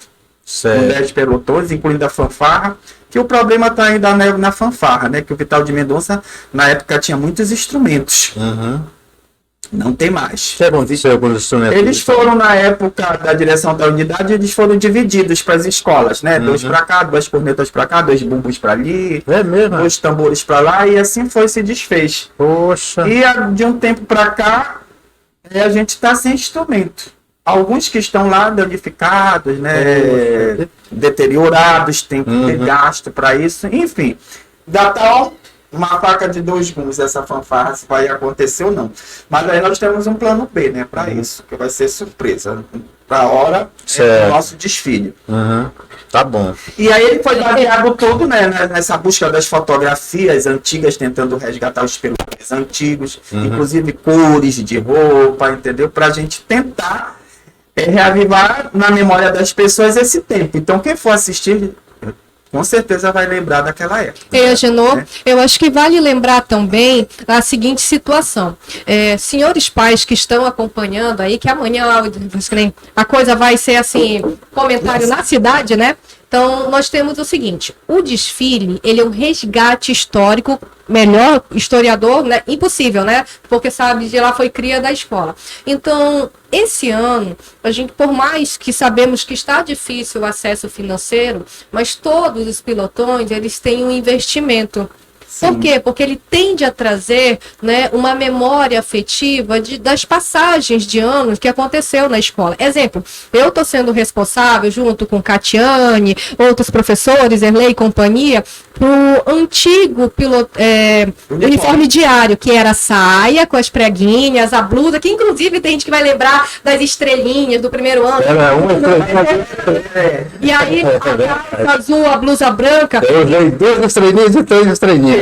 Com 10 pelotões, incluindo a fanfarra, que o problema está ainda na fanfarra, né, que o Vital de Mendonça, na época, tinha muitos instrumentos. Não tem mais. O que aconteceu com os instrumentos? Eles foram, na época da direção da unidade, eles foram divididos para as escolas, né? 2 para cá, 2 cornetas para cá, 2 bumbos para ali, É mesmo? 2 tambores para lá, e assim se desfez. Poxa. E de um tempo para cá, a gente está sem instrumento. Alguns que estão lá danificados, né? Deteriorados, tem que ter gasto para isso, enfim. Da tal, uma faca de 2 gumes, essa fanfarra, se vai acontecer ou não. Mas aí nós temos um plano B, né, para isso, que vai ser surpresa. Para a hora do nosso desfile. Tá bom. E aí ele foi baseado todo, né, nessa busca das fotografias antigas, tentando resgatar os pelotões antigos, inclusive cores de roupa, entendeu? Para a gente tentar reavivar na memória das pessoas esse tempo. Então quem for assistir, com certeza vai lembrar daquela época. Agenor, eu acho que vale lembrar também a seguinte situação. Senhores pais que estão acompanhando aí, que amanhã a coisa vai ser assim, comentário na cidade, né? Então, nós temos o seguinte, o desfile, ele é um resgate histórico, melhor historiador, né? Impossível, né? Porque sabe, de lá foi cria da escola. Então, esse ano, a gente, por mais que sabemos que está difícil o acesso financeiro, mas todos os pilotões, eles têm um investimento. Por quê? Porque ele tende a trazer, né, uma memória afetiva das passagens de anos que aconteceu na escola. Exemplo, eu estou sendo responsável, junto com Catiane, outros professores, Erlei e companhia, para o antigo uniforme diário, que era a saia com as preguinhas, a blusa, que inclusive tem gente que vai lembrar das estrelinhas do primeiro ano. Era uma estrelinha. E aí, a calça azul, a blusa branca. Eu usei 2 estrelinhas e 3 estrelinhas.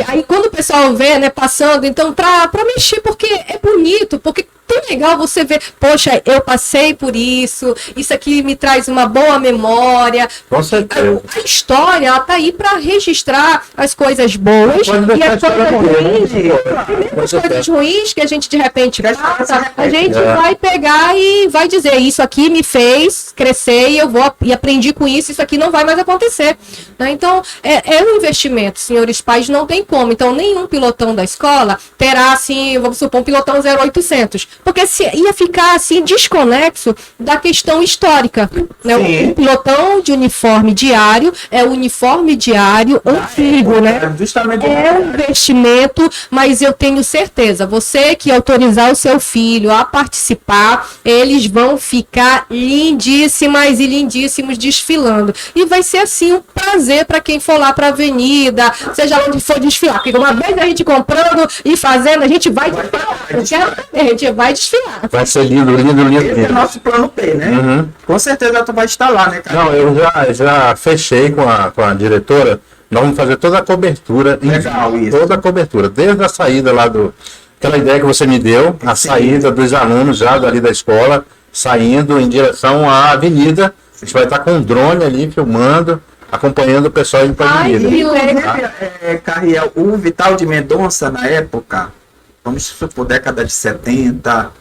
Aí quando o pessoal vê, né, passando, então pra mexer, porque é bonito, porque tão legal você ver, poxa, eu passei por isso aqui me traz uma boa memória. Com certeza. A história, ela tá aí para registrar as coisas boas e as coisas ruins. As coisas ruins que a gente de repente passa, a gente vai pegar e vai dizer, isso aqui me fez crescer e eu vou e aprendi com isso aqui não vai mais acontecer. Né? Então, é um investimento, senhores pais, não tem como. Então, nenhum pilotão da escola terá, assim, vamos supor, um pilotão 0800. Porque ia ficar assim desconexo da questão histórica. Né? O pilotão de uniforme diário é o uniforme diário antigo, né? É um investimento, mas eu tenho certeza, você que autorizar o seu filho a participar, eles vão ficar lindíssimas e lindíssimos desfilando. E vai ser assim um prazer para quem for lá para a avenida, seja onde for desfilar. Porque uma vez a gente comprando e fazendo, a gente vai desfilar. A gente vai desfilar. Vai ser lindo, lindo, lindo. Esse é nosso plano B, né? Com certeza tu vai estar lá, né, cara? Não, eu já fechei com a diretora. Nós vamos fazer toda a cobertura. Legal, isso. Toda a cobertura. Desde a saída lá aquela ideia que você me deu, a saída dos alunos já dali da escola, saindo em direção à avenida. A gente vai estar com um drone ali filmando, acompanhando o pessoal indo para a avenida. Carriel, o Vital de Mendonça, na época, vamos supor, década de 70,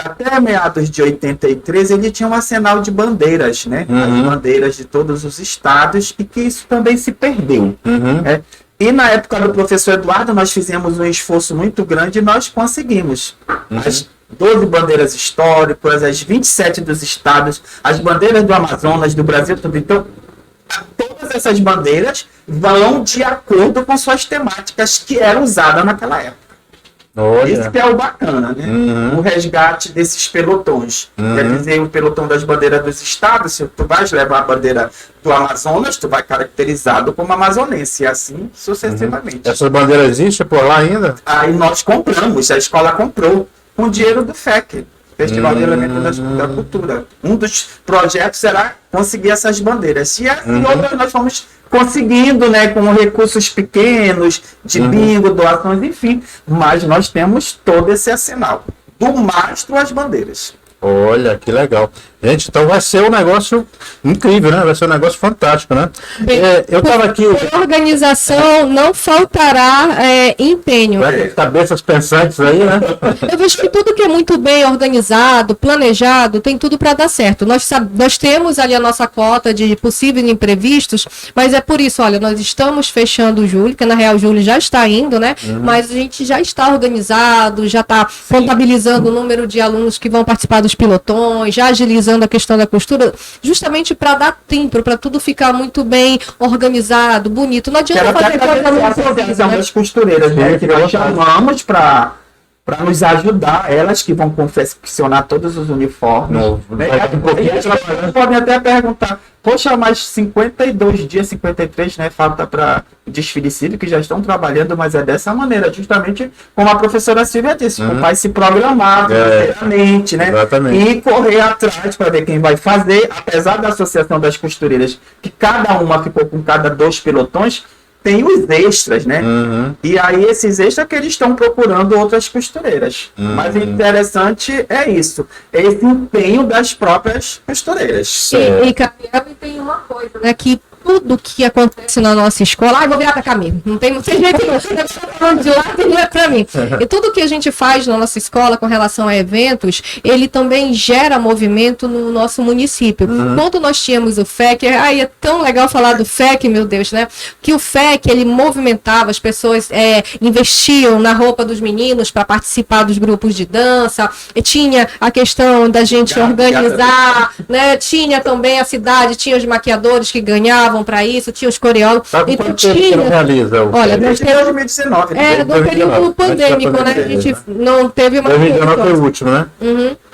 até meados de 83, ele tinha um arsenal de bandeiras, né? As bandeiras de todos os estados, e que isso também se perdeu. Né? E na época do professor Eduardo, nós fizemos um esforço muito grande e nós conseguimos. As 12 bandeiras históricas, as 27 dos estados, as bandeiras do Amazonas, do Brasil, tudo. Então, todas essas bandeiras vão de acordo com suas temáticas que eram usadas naquela época. Olha. Isso que é o bacana, né? O resgate desses pelotões. Quer dizer, o pelotão das bandeiras dos estados, se tu vais levar a bandeira do Amazonas, tu vai caracterizado como amazonense, e assim sucessivamente. Essas bandeiras existem por lá ainda? Aí nós compramos, a escola comprou, com o dinheiro do FEC, Festival de Elementos da Cultura. Um dos projetos será conseguir essas bandeiras. E outras nós fomos conseguindo, né, com recursos pequenos, de bingo, doações, enfim. Mas nós temos todo esse arsenal, do mastro às bandeiras. Olha, que legal. Gente, então vai ser um negócio incrível, né? Vai ser um negócio fantástico, né? Eu estava aqui... Por organização, não faltará empenho. Vai ter cabeças pensantes aí, né? Eu vejo que tudo que é muito bem organizado, planejado, tem tudo para dar certo. Nós temos ali a nossa cota de possíveis imprevistos, mas é por isso, olha, nós estamos fechando o julho, que na real o julho já está indo, né? Mas a gente já está organizado, já está contabilizando o número de alunos que vão participar dos pilotões, já agilizando a questão da costura, justamente para dar tempo, para tudo ficar muito bem organizado, bonito. Não adianta fazer a Associação das Costureiras, né? Que nós chamamos para nos ajudar, elas que vão confeccionar todos os uniformes. Eles podem até perguntar, poxa, mas 52 dias, 53, né? Falta para desfile cívico, que já estão trabalhando, mas é dessa maneira, justamente como a professora Silvia disse, vai se programar financeiramente, né? Exatamente. E correr atrás para ver quem vai fazer, apesar da Associação das Costureiras, que cada uma ficou com cada 2 pelotões, tem os extras, né? E aí esses extras que eles estão procurando outras costureiras. Mas o interessante é isso, esse empenho das próprias costureiras. E Gabriel, tem uma coisa, né? Que tudo que acontece na nossa escola... vou virar pra cá mesmo. Não tem jeito, não estou falando de lá, não é pra mim. E tudo que a gente faz na nossa escola com relação a eventos, ele também gera movimento no nosso município. Quando nós tínhamos o FEC, é tão legal falar do FEC, meu Deus, né? Que o FEC, ele movimentava, as pessoas investiam na roupa dos meninos para participar dos grupos de dança, e tinha a questão da gente organizar, né? Tinha também a cidade, tinha os maquiadores que ganhavam para isso, tinha os coreólogos. Então tinha. Olha, desde 2019. No período pandêmico, né? A gente não teve uma. 2019 foi o último, né?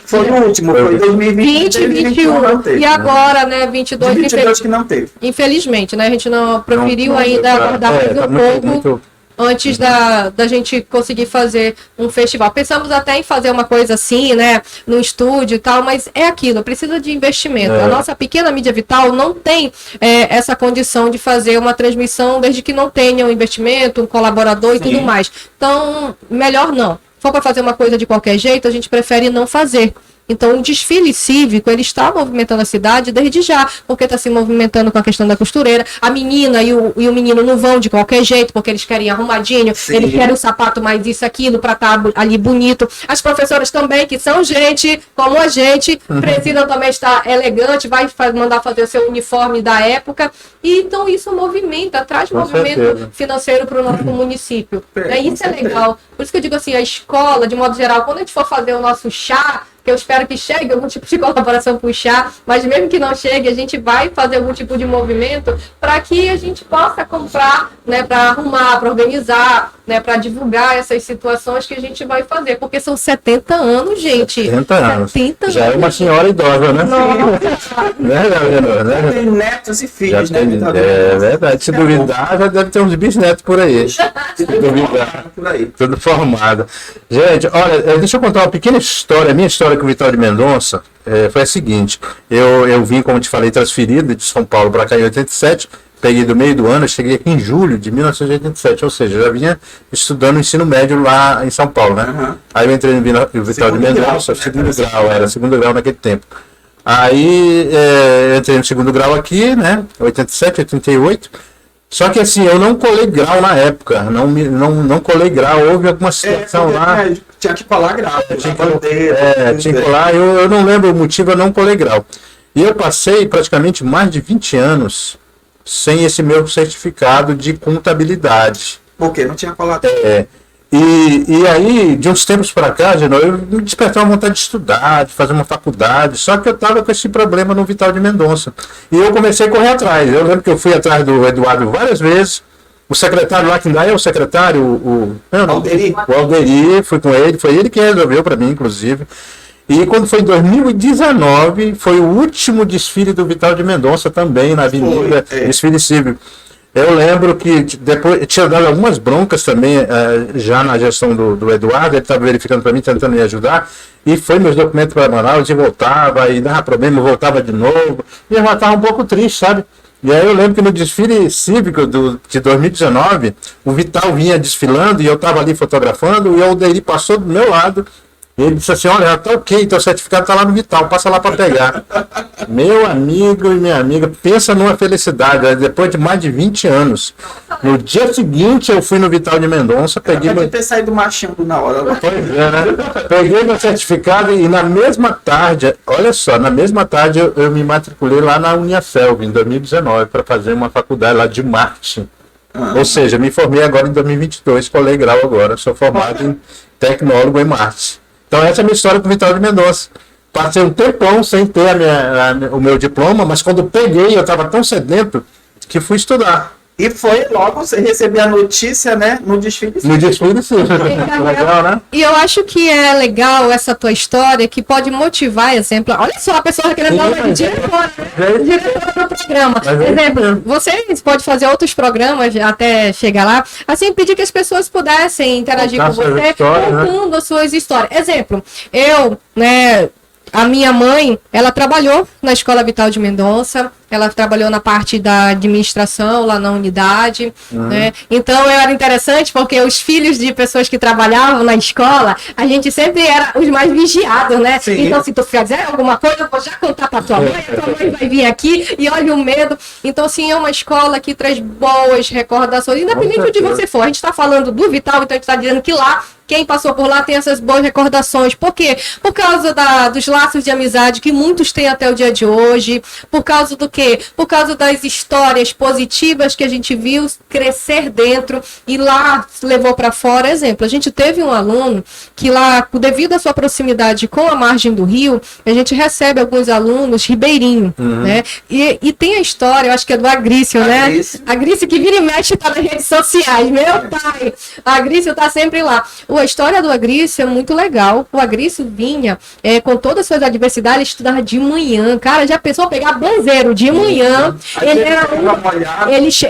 Foi o último, foi 2020, 2021. E agora, né, 22, 22 que não teve. Infelizmente, né? A gente não preferiu ainda aguardar mais um pouco. Antes da gente conseguir fazer um festival. Pensamos até em fazer uma coisa assim, né? No estúdio e tal, mas é aquilo, precisa de investimento. A nossa pequena mídia vital não tem essa condição de fazer uma transmissão desde que não tenha um investimento, um colaborador e tudo mais. Então, melhor não. Se for para fazer uma coisa de qualquer jeito, a gente prefere não fazer. Então, o desfile cívico, ele está movimentando a cidade desde já, porque está se movimentando com a questão da costureira. A menina e o menino não vão de qualquer jeito, porque eles querem arrumadinho, eles querem o sapato mais isso, aquilo, para estar ali bonito. As professoras também, que são gente como a gente, precisam também estar elegante, vai mandar fazer o seu uniforme da época. E então isso movimenta, traz movimento financeiro para o nosso município. Isso é legal. Por isso que eu digo assim, a escola, de modo geral, quando a gente for fazer o nosso chá, que eu espero que chegue algum tipo de colaboração para o chá, mas mesmo que não chegue, a gente vai fazer algum tipo de movimento para que a gente possa comprar, né, para arrumar, para organizar, né, para divulgar essas situações que a gente vai fazer, porque são 70 anos, gente. 70 anos. 70 já é uma senhora idosa, né? Né? Tem netos e filhos, né? É verdade. Se duvidar, já deve ter uns bisnetos por aí. Se duvidar, por aí. Tudo formado. Gente, olha, deixa eu contar uma pequena história, minha história com o Vital de Mendonça. Foi a seguinte, eu vim, como te falei, transferido de São Paulo para cá em 87, peguei do meio do ano, cheguei aqui em julho de 1987, ou seja, já vinha estudando ensino médio lá em São Paulo, né? Aí eu entrei no Vital de Mendonça, segundo grau naquele tempo. Aí eu entrei no segundo grau aqui, né? 87, 88. Só que assim, eu não colei grau na época, não colei grau, houve alguma situação lá. Tinha que colar grau, tinha que colar, eu não lembro o motivo, eu não colei grau. E eu passei praticamente mais de 20 anos sem esse meu certificado de contabilidade. Por quê? Não tinha colado. E aí, de uns tempos para cá, eu me despertei uma vontade de estudar, de fazer uma faculdade, só que eu estava com esse problema no Vital de Mendonça. E eu comecei a correr atrás. Eu lembro que eu fui atrás do Eduardo várias vezes, O secretário lá, que ainda é o secretário, Alderi. o Alderi, fui com ele, foi ele que resolveu para mim, inclusive. E quando foi em 2019, foi o último desfile do Vital de Mendonça também, na Avenida, desfile cívico. Eu lembro que depois tinha dado algumas broncas também, já na gestão do Eduardo, ele estava verificando para mim, tentando me ajudar, e foi meus documentos para Manaus, e voltava, e dava problema, voltava de novo, e eu já estava um pouco triste, sabe? E aí eu lembro que no desfile cívico de 2019, o Vital vinha desfilando, e eu estava ali fotografando, e o Alderi passou do meu lado, e ele disse assim, olha, tá ok, teu certificado tá lá no Vital, passa lá para pegar. Meu amigo e minha amiga, pensa numa felicidade, depois de mais de 20 anos. No dia seguinte eu fui no Vital de Mendonça, peguei Pode ter saído machando na hora. Pois é, né? Peguei meu certificado e na mesma tarde, olha só, na mesma tarde eu me matriculei lá na Uniaselv, em 2019, para fazer uma faculdade lá de marketing. Ou seja, me formei agora em 2022, colei grau agora, sou formado em tecnólogo em marketing. Então essa é a minha história com o Vital de Mendonça. Passei um tempão sem ter o meu diploma, mas quando peguei, eu estava tão sedento que fui estudar. E foi logo você receber a notícia, né? No desfile. No desfile, sim. Legal, né? E eu acho que é legal essa tua história, que pode motivar, exemplo. Olha só, a pessoa querendo dar uma diretora do programa. Exemplo, vocês podem fazer outros programas até chegar lá, assim, pedir que as pessoas pudessem interagir com você, contando as suas histórias. Exemplo, eu, né, a minha mãe, ela trabalhou na Escola Vital de Mendonça, ela trabalhou na parte da administração, lá na unidade, né? Então, era interessante porque os filhos de pessoas que trabalhavam na escola, a gente sempre era os mais vigiados, né? Sim. Então, se tu fizer alguma coisa, eu vou já contar pra tua mãe, a tua mãe vai vir aqui e olha o medo. Então, assim, é uma escola que traz boas recordações, independente de onde você for. A gente tá falando do Vital, então a gente tá dizendo que lá, quem passou por lá tem essas boas recordações. Por quê? Por causa dos laços de amizade que muitos têm até o dia de hoje. Por causa do quê? Por causa das histórias positivas que a gente viu crescer dentro e lá levou para fora. Exemplo, a gente teve um aluno que lá, devido à sua proximidade com a margem do rio, a gente recebe alguns alunos ribeirinho, né? E tem a história, eu acho que é do Agrício, né? Agrício que vira e mexe tá nas redes sociais. Meu pai! A Agrício tá sempre lá. A história do Agrício é muito legal. O Agrício vinha com todas as suas adversidades, estudava de manhã. Cara, já pensou pegar banzeiro de manhã? Ele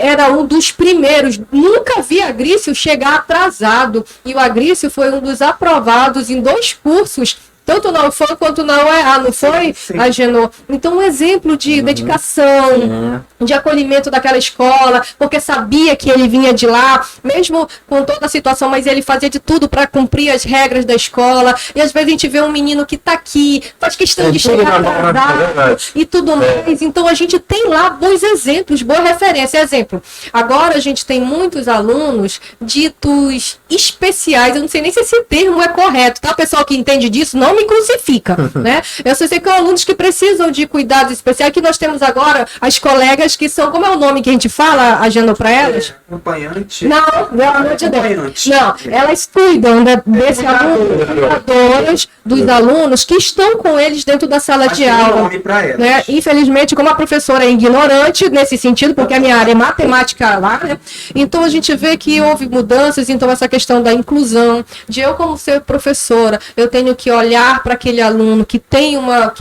era um dos primeiros. Nunca vi Agrício chegar atrasado. E o Agrício foi um dos aprovados em 2 cursos. Tanto não foi quanto não é. Não foi, Agenor? Então, um exemplo de dedicação, de acolhimento daquela escola, porque sabia que ele vinha de lá, mesmo com toda a situação, mas ele fazia de tudo para cumprir as regras da escola. E às vezes a gente vê um menino que está aqui, faz questão de chegar atrasado e tudo mais. Então, a gente tem lá bons exemplos, boa referência. Exemplo, agora a gente tem muitos alunos ditos especiais. Eu não sei nem se esse termo é correto, tá? O pessoal que entende disso não me crucifica, né? Eu sei que são alunos que precisam de cuidados especiais, que nós temos agora as colegas que são, como é o nome que a gente fala, Agenor, para elas? Acompanhante. Não, elas cuidam desse aluno, cuidadoras dos alunos que estão com eles dentro da sala de aula. Né? Infelizmente, como a professora é ignorante nesse sentido, porque a minha área é matemática lá, né? Então a gente vê que houve mudanças, então essa questão da inclusão, de eu como ser professora, eu tenho que olhar para aquele aluno que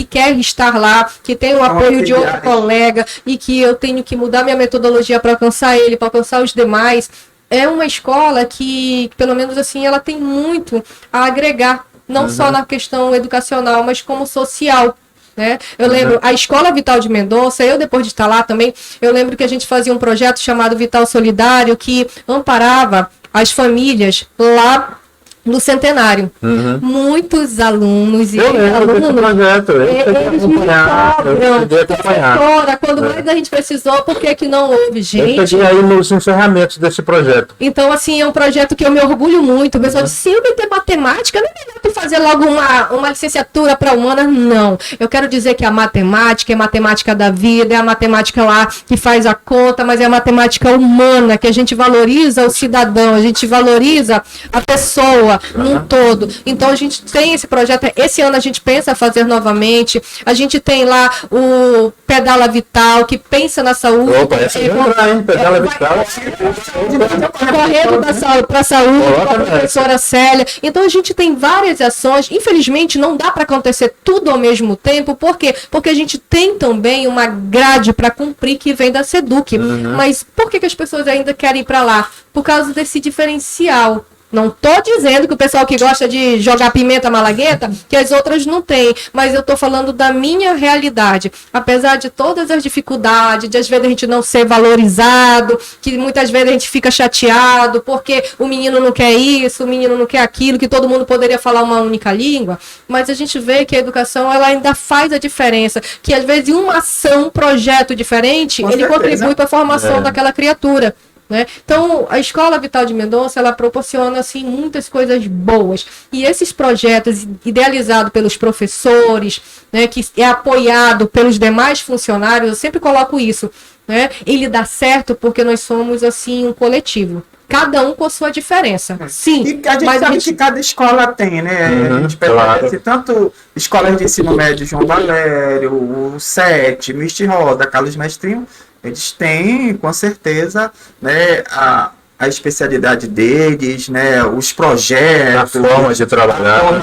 quer estar lá, que tem o apoio de outro colega e que eu tenho que mudar minha metodologia para alcançar ele, para alcançar os demais. É uma escola que, pelo menos assim, ela tem muito a agregar, não só na questão educacional, mas como social. Né? Eu lembro, a Escola Vital de Mendonça, eu depois de estar lá também, eu lembro que a gente fazia um projeto chamado Vital Solidário, que amparava as famílias lá no Centenário. Muitos alunos e alunos, quando mais a gente precisou, por que não houve, gente? Eu cheguei aí nos encerramentos desse projeto. Então, assim, é um projeto que eu me orgulho muito. O pessoal disse, se eu ter matemática, não é melhor tu fazer logo uma licenciatura para humanas? Não. Eu quero dizer que a matemática é a matemática da vida, é a matemática lá que faz a conta, mas é a matemática humana, que a gente valoriza o cidadão, a gente valoriza a pessoa, escola num todo. Então a gente tem esse projeto, esse ano a gente pensa fazer novamente, a gente tem lá o Pedala Vital, que pensa na saúde. Opa, essa é lembrar, hein? Pedala Vital. Correndo para a saúde, com a professora Célia. Então a gente tem várias ações. Infelizmente não dá para acontecer tudo ao mesmo tempo. Por quê? Porque a gente tem também uma grade para cumprir que vem da SEDUC. Mas por que as pessoas ainda querem ir para lá? Por causa desse diferencial. Não tô dizendo que o pessoal que gosta de jogar pimenta malagueta, que as outras não têm, mas eu tô falando da minha realidade. Apesar de todas as dificuldades, de às vezes a gente não ser valorizado, que muitas vezes a gente fica chateado, porque o menino não quer isso, o menino não quer aquilo, que todo mundo poderia falar uma única língua, mas a gente vê que a educação, ela ainda faz a diferença, que às vezes uma ação, um projeto diferente, ele contribui para a formação daquela criatura. Né? Então, a Escola Vital de Mendonça, ela proporciona assim, muitas coisas boas. E esses projetos idealizados pelos professores, né, que é apoiado pelos demais funcionários, eu sempre coloco isso, né? Ele dá certo porque nós somos assim um coletivo. Cada um com a sua diferença. Sim. E a gente sabe que cada escola tem, né? A gente percebe tanto escolas de ensino médio, João Valério, o SET, Misty Roda, Carlos Mestrinho, eles têm, com certeza, né, a especialidade deles, né, os projetos, a forma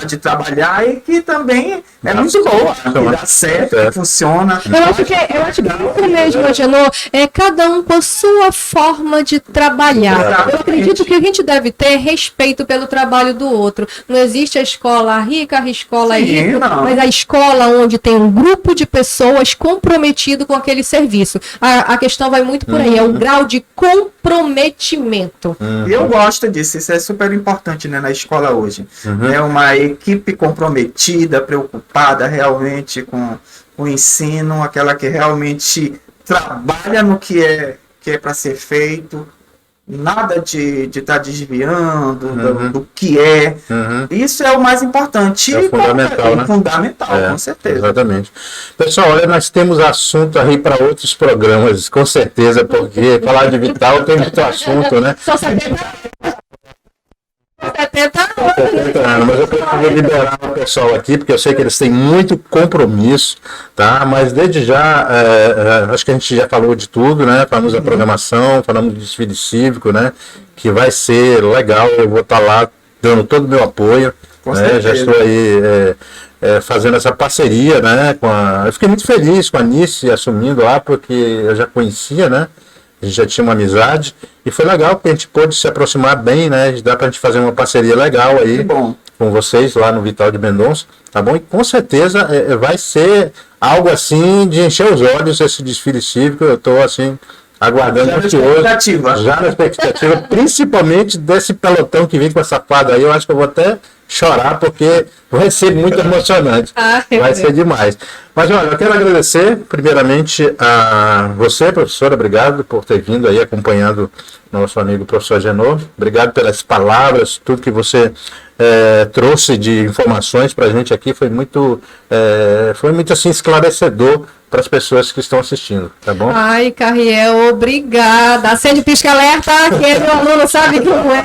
de trabalhar, e que também é muito boa, que dá certo, que funciona. Eu acho que é mesmo, Agenor, é cada um com a sua forma de trabalhar. Eu acredito que a gente deve ter respeito pelo trabalho do outro. Não existe a escola rica, a escola rica, mas a escola onde tem um grupo de pessoas comprometido com aquele serviço. A questão vai muito por aí, é o grau de comprometimento. Eu gosto disso, isso é super importante, né, na escola hoje. É uma equipe comprometida, preocupada realmente com o ensino, aquela que realmente trabalha no que é para ser feito, nada de estar desviando do que é. Isso é o mais importante. É fundamental, né? Fundamental, com certeza. Exatamente. Pessoal, olha, nós temos assunto aí para outros programas, com certeza, porque falar de Vital tem muito assunto, né? Só 70 anos, mas eu preciso liberar o pessoal aqui, porque eu sei que eles têm muito compromisso, tá? Mas desde já, acho que a gente já falou de tudo, né? Falamos da programação, falamos do desfile cívico, né? Que vai ser legal, eu vou estar lá dando todo o meu apoio, né? Já estou aí fazendo essa parceria, né? Eu fiquei muito feliz com a Nice assumindo lá, porque eu já conhecia, né? A gente já tinha uma amizade e foi legal porque a gente pôde se aproximar bem, né? Dá pra gente fazer uma parceria legal aí com vocês lá no Vital de Mendonça, tá bom? E com certeza vai ser algo assim de encher os olhos esse desfile cívico. Eu tô assim aguardando já na expectativa, principalmente desse pelotão que vem com essa farda aí. Eu acho que eu vou até chorar, porque vai ser muito emocionante. Vai ser demais. Mas olha, eu quero agradecer primeiramente a você, professora, obrigado por ter vindo aí acompanhando nosso amigo professor Agenor. Obrigado pelas palavras, tudo que você trouxe de informações para a gente aqui foi muito assim esclarecedor para as pessoas que estão assistindo, tá bom? Ai, Carriel, obrigada. Acende o pisca-alerta, que meu aluno sabe como é.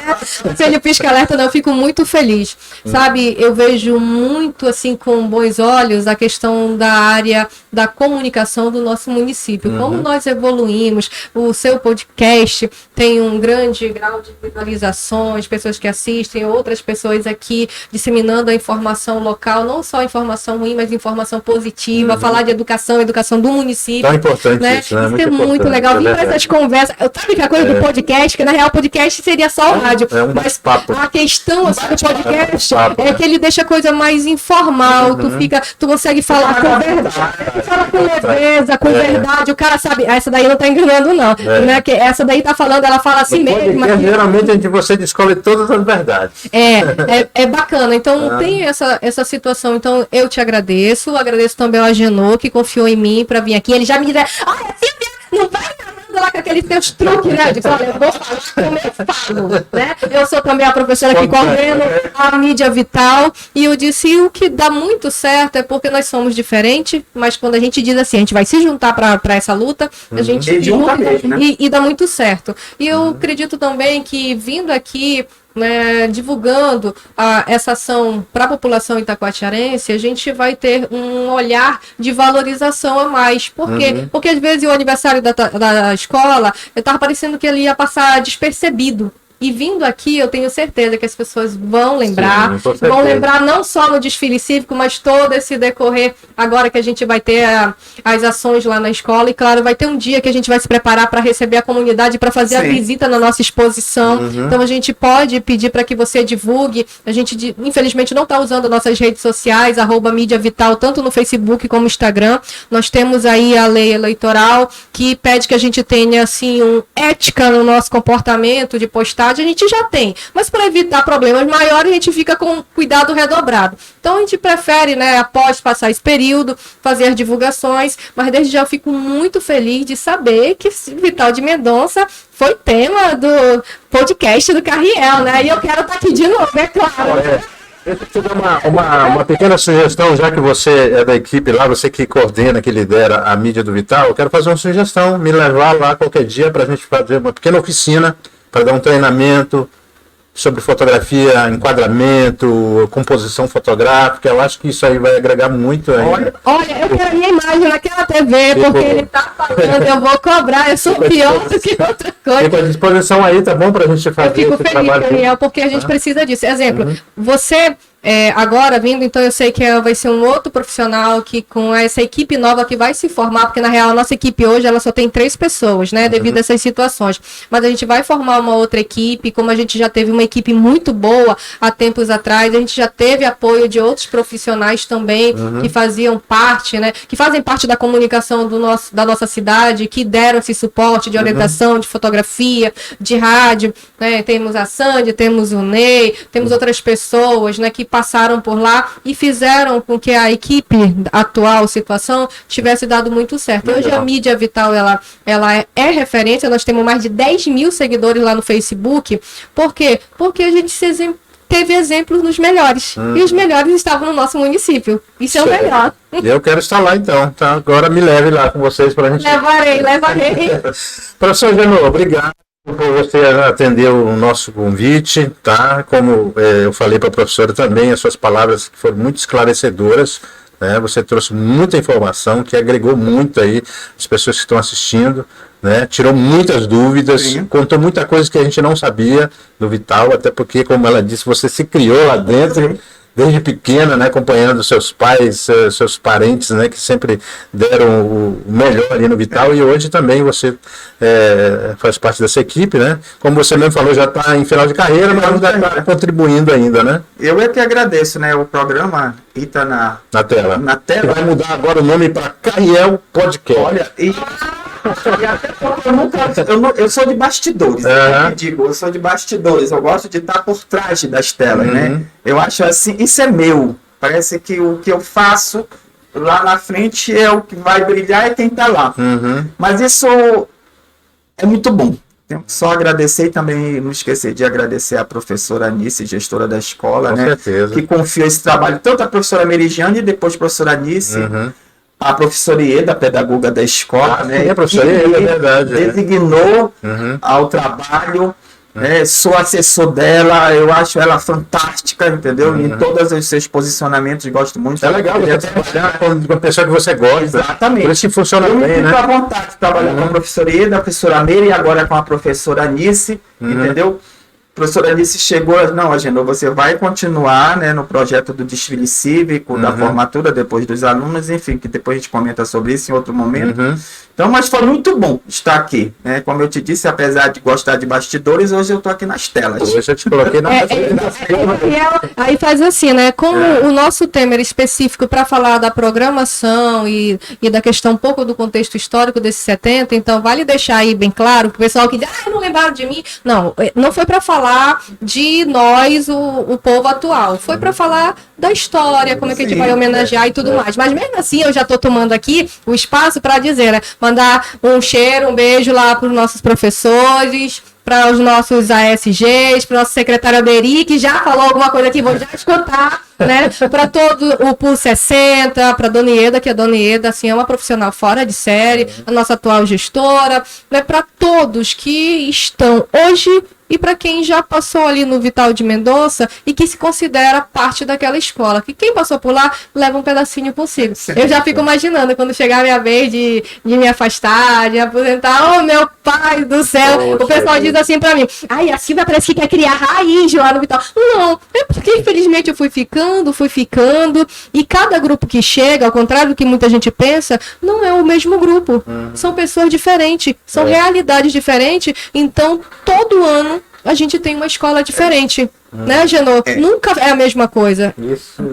Acende o pisca-alerta, eu fico muito feliz. Sabe, eu vejo muito, assim, com bons olhos a questão da área da comunicação do nosso município. Como nós evoluímos, o seu podcast tem um grande grau de visualizações, pessoas que assistem, outras pessoas aqui disseminando a informação local, não só informação ruim, mas informação positiva, falar de educação do município. Tão importante, né? Isso, né? Isso é muito legal. Vir para essas conversas. Sabe que a coisa do podcast, que na real podcast seria só o rádio. Mas papo. A questão assim, do podcast é que ele deixa a coisa mais informal. Tu consegue falar com verdade. Fala com leveza, com verdade. O cara sabe, essa daí não tá enganando, não. Né? Que essa daí tá falando, ela fala assim mesmo. Geralmente você descobre todas as verdades. É bacana. Então tem essa situação. Então eu te agradeço. Agradeço também ao Agenor, que confiou em mim para vir aqui. Ele já me disse, não vai andando lá com aqueles teus truques, né? Eu disse, olha, eu vou falar como eu falo, né? Eu sou também a professora que coordeno a mídia vital, e eu disse, o que dá muito certo é porque nós somos diferentes, mas quando a gente diz assim, a gente vai se juntar para essa luta, a gente junta mesmo, né? E dá muito certo. E eu acredito também que vindo aqui né, divulgando essa ação para a população itacoatiarense, a gente vai ter um olhar de valorização a mais. Por quê? Porque às vezes o aniversário da escola estava parecendo que ele ia passar despercebido. E vindo aqui, eu tenho certeza que as pessoas vão lembrar, vão lembrar não só no desfile cívico, mas todo esse decorrer, agora que a gente vai ter as ações lá na escola, e claro, vai ter um dia que a gente vai se preparar para receber a comunidade, para fazer a visita na nossa exposição. Então a gente pode pedir para que você divulgue. A gente, infelizmente, não está usando nossas redes sociais, @mídia vital, tanto no Facebook como no Instagram. Nós temos aí a lei eleitoral que pede que a gente tenha, assim, ética no nosso comportamento de postagem. A gente já tem, mas para evitar problemas maiores, a gente fica com cuidado redobrado. Então a gente prefere, né, após passar esse período, fazer as divulgações, mas desde já eu fico muito feliz de saber que Vital de Mendonça foi tema do podcast do Carriel, né? E eu quero estar aqui de novo, é claro. Deixa eu te dar uma pequena sugestão, já que você é da equipe lá, você que coordena, que lidera a mídia do Vital, eu quero fazer uma sugestão, me levar lá qualquer dia para a gente fazer uma pequena oficina, para dar um treinamento sobre fotografia, enquadramento, composição fotográfica. Eu acho que isso aí vai agregar muito ainda. Olha, eu quero a minha imagem naquela TV, porque ele tá falando, eu vou cobrar, eu sou pior do que outra coisa. Fico à disposição aí, tá bom, para a gente fazer esse trabalho. Eu fico feliz, Daniel, porque a gente precisa disso. Exemplo, você... agora vindo, então eu sei que vai ser um outro profissional que com essa equipe nova que vai se formar, porque na real a nossa equipe hoje ela só tem 3 pessoas, né, devido a essas situações, mas a gente vai formar uma outra equipe, como a gente já teve uma equipe muito boa há tempos atrás, a gente já teve apoio de outros profissionais também que faziam parte, né, que fazem parte da comunicação da nossa cidade, que deram esse suporte de orientação, de fotografia, de rádio, né, temos a Sandy, temos o Ney, temos outras pessoas, né, que passaram por lá e fizeram com que a equipe atual situação tivesse dado muito certo. Hoje a mídia Vital ela é referência, nós temos mais de 10 mil seguidores lá no Facebook. Por quê? Porque a gente teve exemplos nos melhores. E os melhores estavam no nosso município. Isso é o melhor. Eu quero estar lá então, tá? Agora me leve lá com vocês para a gente... Levarei. Professor Genô, obrigado por você atender o nosso convite, tá? Como eu falei para a professora também, as suas palavras foram muito esclarecedoras, né? Você trouxe muita informação que agregou muito aí as pessoas que estão assistindo, né? Tirou muitas dúvidas, contou muita coisa que a gente não sabia do Vital, até porque, como ela disse, você se criou lá dentro, desde pequena, né, acompanhando seus pais, seus parentes, né, que sempre deram o melhor ali no Vital, e hoje também você faz parte dessa equipe, né? Como você mesmo falou, já está em final de carreira, mas ainda está contribuindo ainda, né? Eu é que agradeço, né? O programa está na tela. Que vai mudar agora o nome para Carriel Podcast. Olha, eu sou de bastidores, eu sou de bastidores, eu gosto de estar por trás das telas, né? Eu acho assim, isso é meu, parece que o que eu faço lá na frente é o que vai brilhar e quem está lá, mas isso é muito bom. Tenho que só agradecer e também não esquecer de agradecer a professora Anice, gestora da escola, com certeza, que confiou esse trabalho, tanto a professora Merigiane e depois a professora Anice, a professora Ieda, pedagoga da escola, né? A professora Ieda, é verdade. Designou ao trabalho, né? Sou assessor dela, eu acho ela fantástica, entendeu? Em todos os seus posicionamentos, gosto muito. É legal você trabalhar com uma pessoa que você gosta. Exatamente. Por isso que funciona bem, né? Eu fico à vontade de trabalhar com a professora Ieda, a professora Meire e agora com a professora Anice, entendeu? A professora Alice chegou, não, Agenor, você vai continuar, né, no projeto do desfile cívico, da formatura, depois dos alunos, enfim, que depois a gente comenta sobre isso em outro momento. Então, mas foi muito bom estar aqui, né? Como eu te disse, apesar de gostar de bastidores, hoje eu tô aqui nas telas. Hoje eu te coloquei na Aí faz assim, né? Como o nosso tema era específico para falar da programação e da questão um pouco do contexto histórico desses 70, então vale deixar aí bem claro, o pessoal que diz, não lembraram de mim. Não foi para falar de nós, o povo atual. Foi para falar da história, como é que a gente vai homenagear e tudo mais. Mas mesmo assim, eu já estou tomando aqui o espaço para dizer, né? Mandar um cheiro, um beijo lá para os nossos professores, para os nossos ASGs, para o nosso secretário Aderi, que já falou alguma coisa aqui, vou já escutar. né? Para todo o PUL 60, para a Dona Ieda, que a Dona Ieda assim, é uma profissional fora de série, a nossa atual gestora, né? Para todos que estão hoje e para quem já passou ali no Vital de Mendonça e que se considera parte daquela escola, que quem passou por lá leva um pedacinho consigo. Eu já fico imaginando quando chegar a minha vez de me afastar, de me aposentar, oh meu pai do céu, Poxa, o pessoal diz assim para mim, ai, a Silvia parece que quer criar raiz lá no Vital. Não, é porque infelizmente eu fui ficando, e cada grupo que chega, ao contrário do que muita gente pensa, não é o mesmo grupo. São pessoas diferentes, são realidades diferentes, então todo ano a gente tem uma escola diferente, né, Genô? Nunca é a mesma coisa.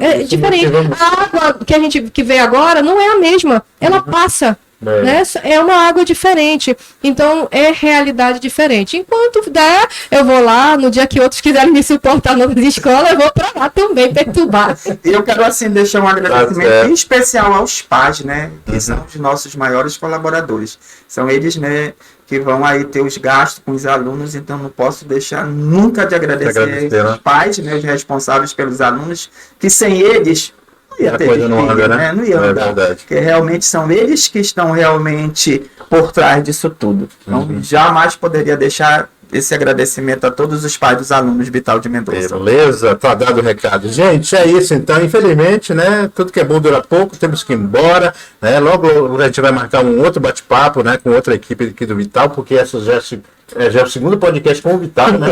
É diferente. A água que a gente que vê agora não é a mesma. Ela passa. Né? É uma água diferente. Então, é realidade diferente. Enquanto der, eu vou lá. No dia que outros quiserem me suportar nas escolas, eu vou para lá também perturbar. E eu quero, assim, deixar um agradecimento em especial aos pais, né? Que são os nossos maiores colaboradores. São eles, né? Que vão aí ter os gastos com os alunos, então não posso deixar nunca de agradecer os pais, né, os responsáveis pelos alunos, que sem eles não ia ter filho, né? Não ia andar, porque realmente são eles que estão realmente por trás disso tudo. Então jamais poderia deixar esse agradecimento a todos os pais dos alunos Vital de Mendonça. Beleza, tá dado o recado. Gente, é isso então. Infelizmente, né? Tudo que é bom dura pouco, temos que ir embora. Né? Logo a gente vai marcar um outro bate-papo, né? Com outra equipe aqui do Vital, porque essa já é o segundo podcast com o Vital, né?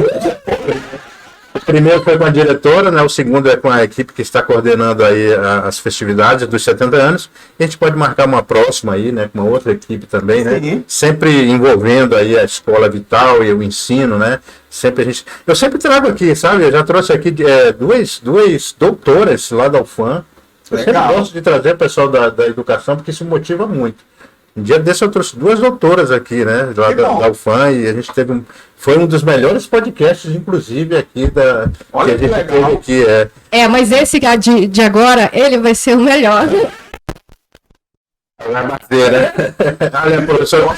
O primeiro foi com a diretora, né? O segundo é com a equipe que está coordenando aí as festividades dos 70 anos. E a gente pode marcar uma próxima aí, né? Com uma outra equipe também, né? Sim. Sempre envolvendo aí a escola Vital e o ensino, né? Eu sempre trago aqui, sabe? Eu já trouxe aqui duas doutoras lá da UFAM. Eu sempre gosto de trazer o pessoal da educação, porque isso motiva muito. Um dia desse eu trouxe duas doutoras aqui, né? Lá da UFAM, e a gente teve foi um dos melhores podcasts, inclusive, aqui Olha que a gente teve aqui. Mas esse de agora, ele vai ser o melhor. Vai bater, né? Olha, professor.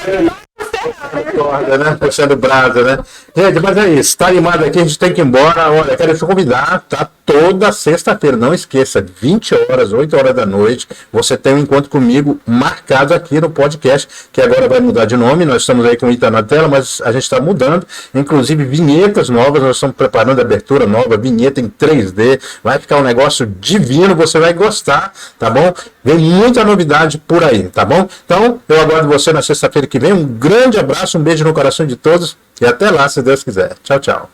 Corda, né? Puxando brasa, né? Gente, mas é isso. Tá animado aqui, a gente tem que ir embora. Olha, quero te convidar, tá? Toda sexta-feira, não esqueça, 20 horas, 8 horas da noite, você tem um encontro comigo marcado aqui no podcast, que agora vai mudar de nome. Nós estamos aí com o Ita na tela, mas a gente está mudando, inclusive vinhetas novas. Nós estamos preparando a abertura nova, vinheta em 3D. Vai ficar um negócio divino, você vai gostar, tá bom? Vem muita novidade por aí, tá bom? Então, eu aguardo você na sexta-feira que vem. Um grande abraço, um beijo no coração de todos e até lá, se Deus quiser. Tchau, tchau.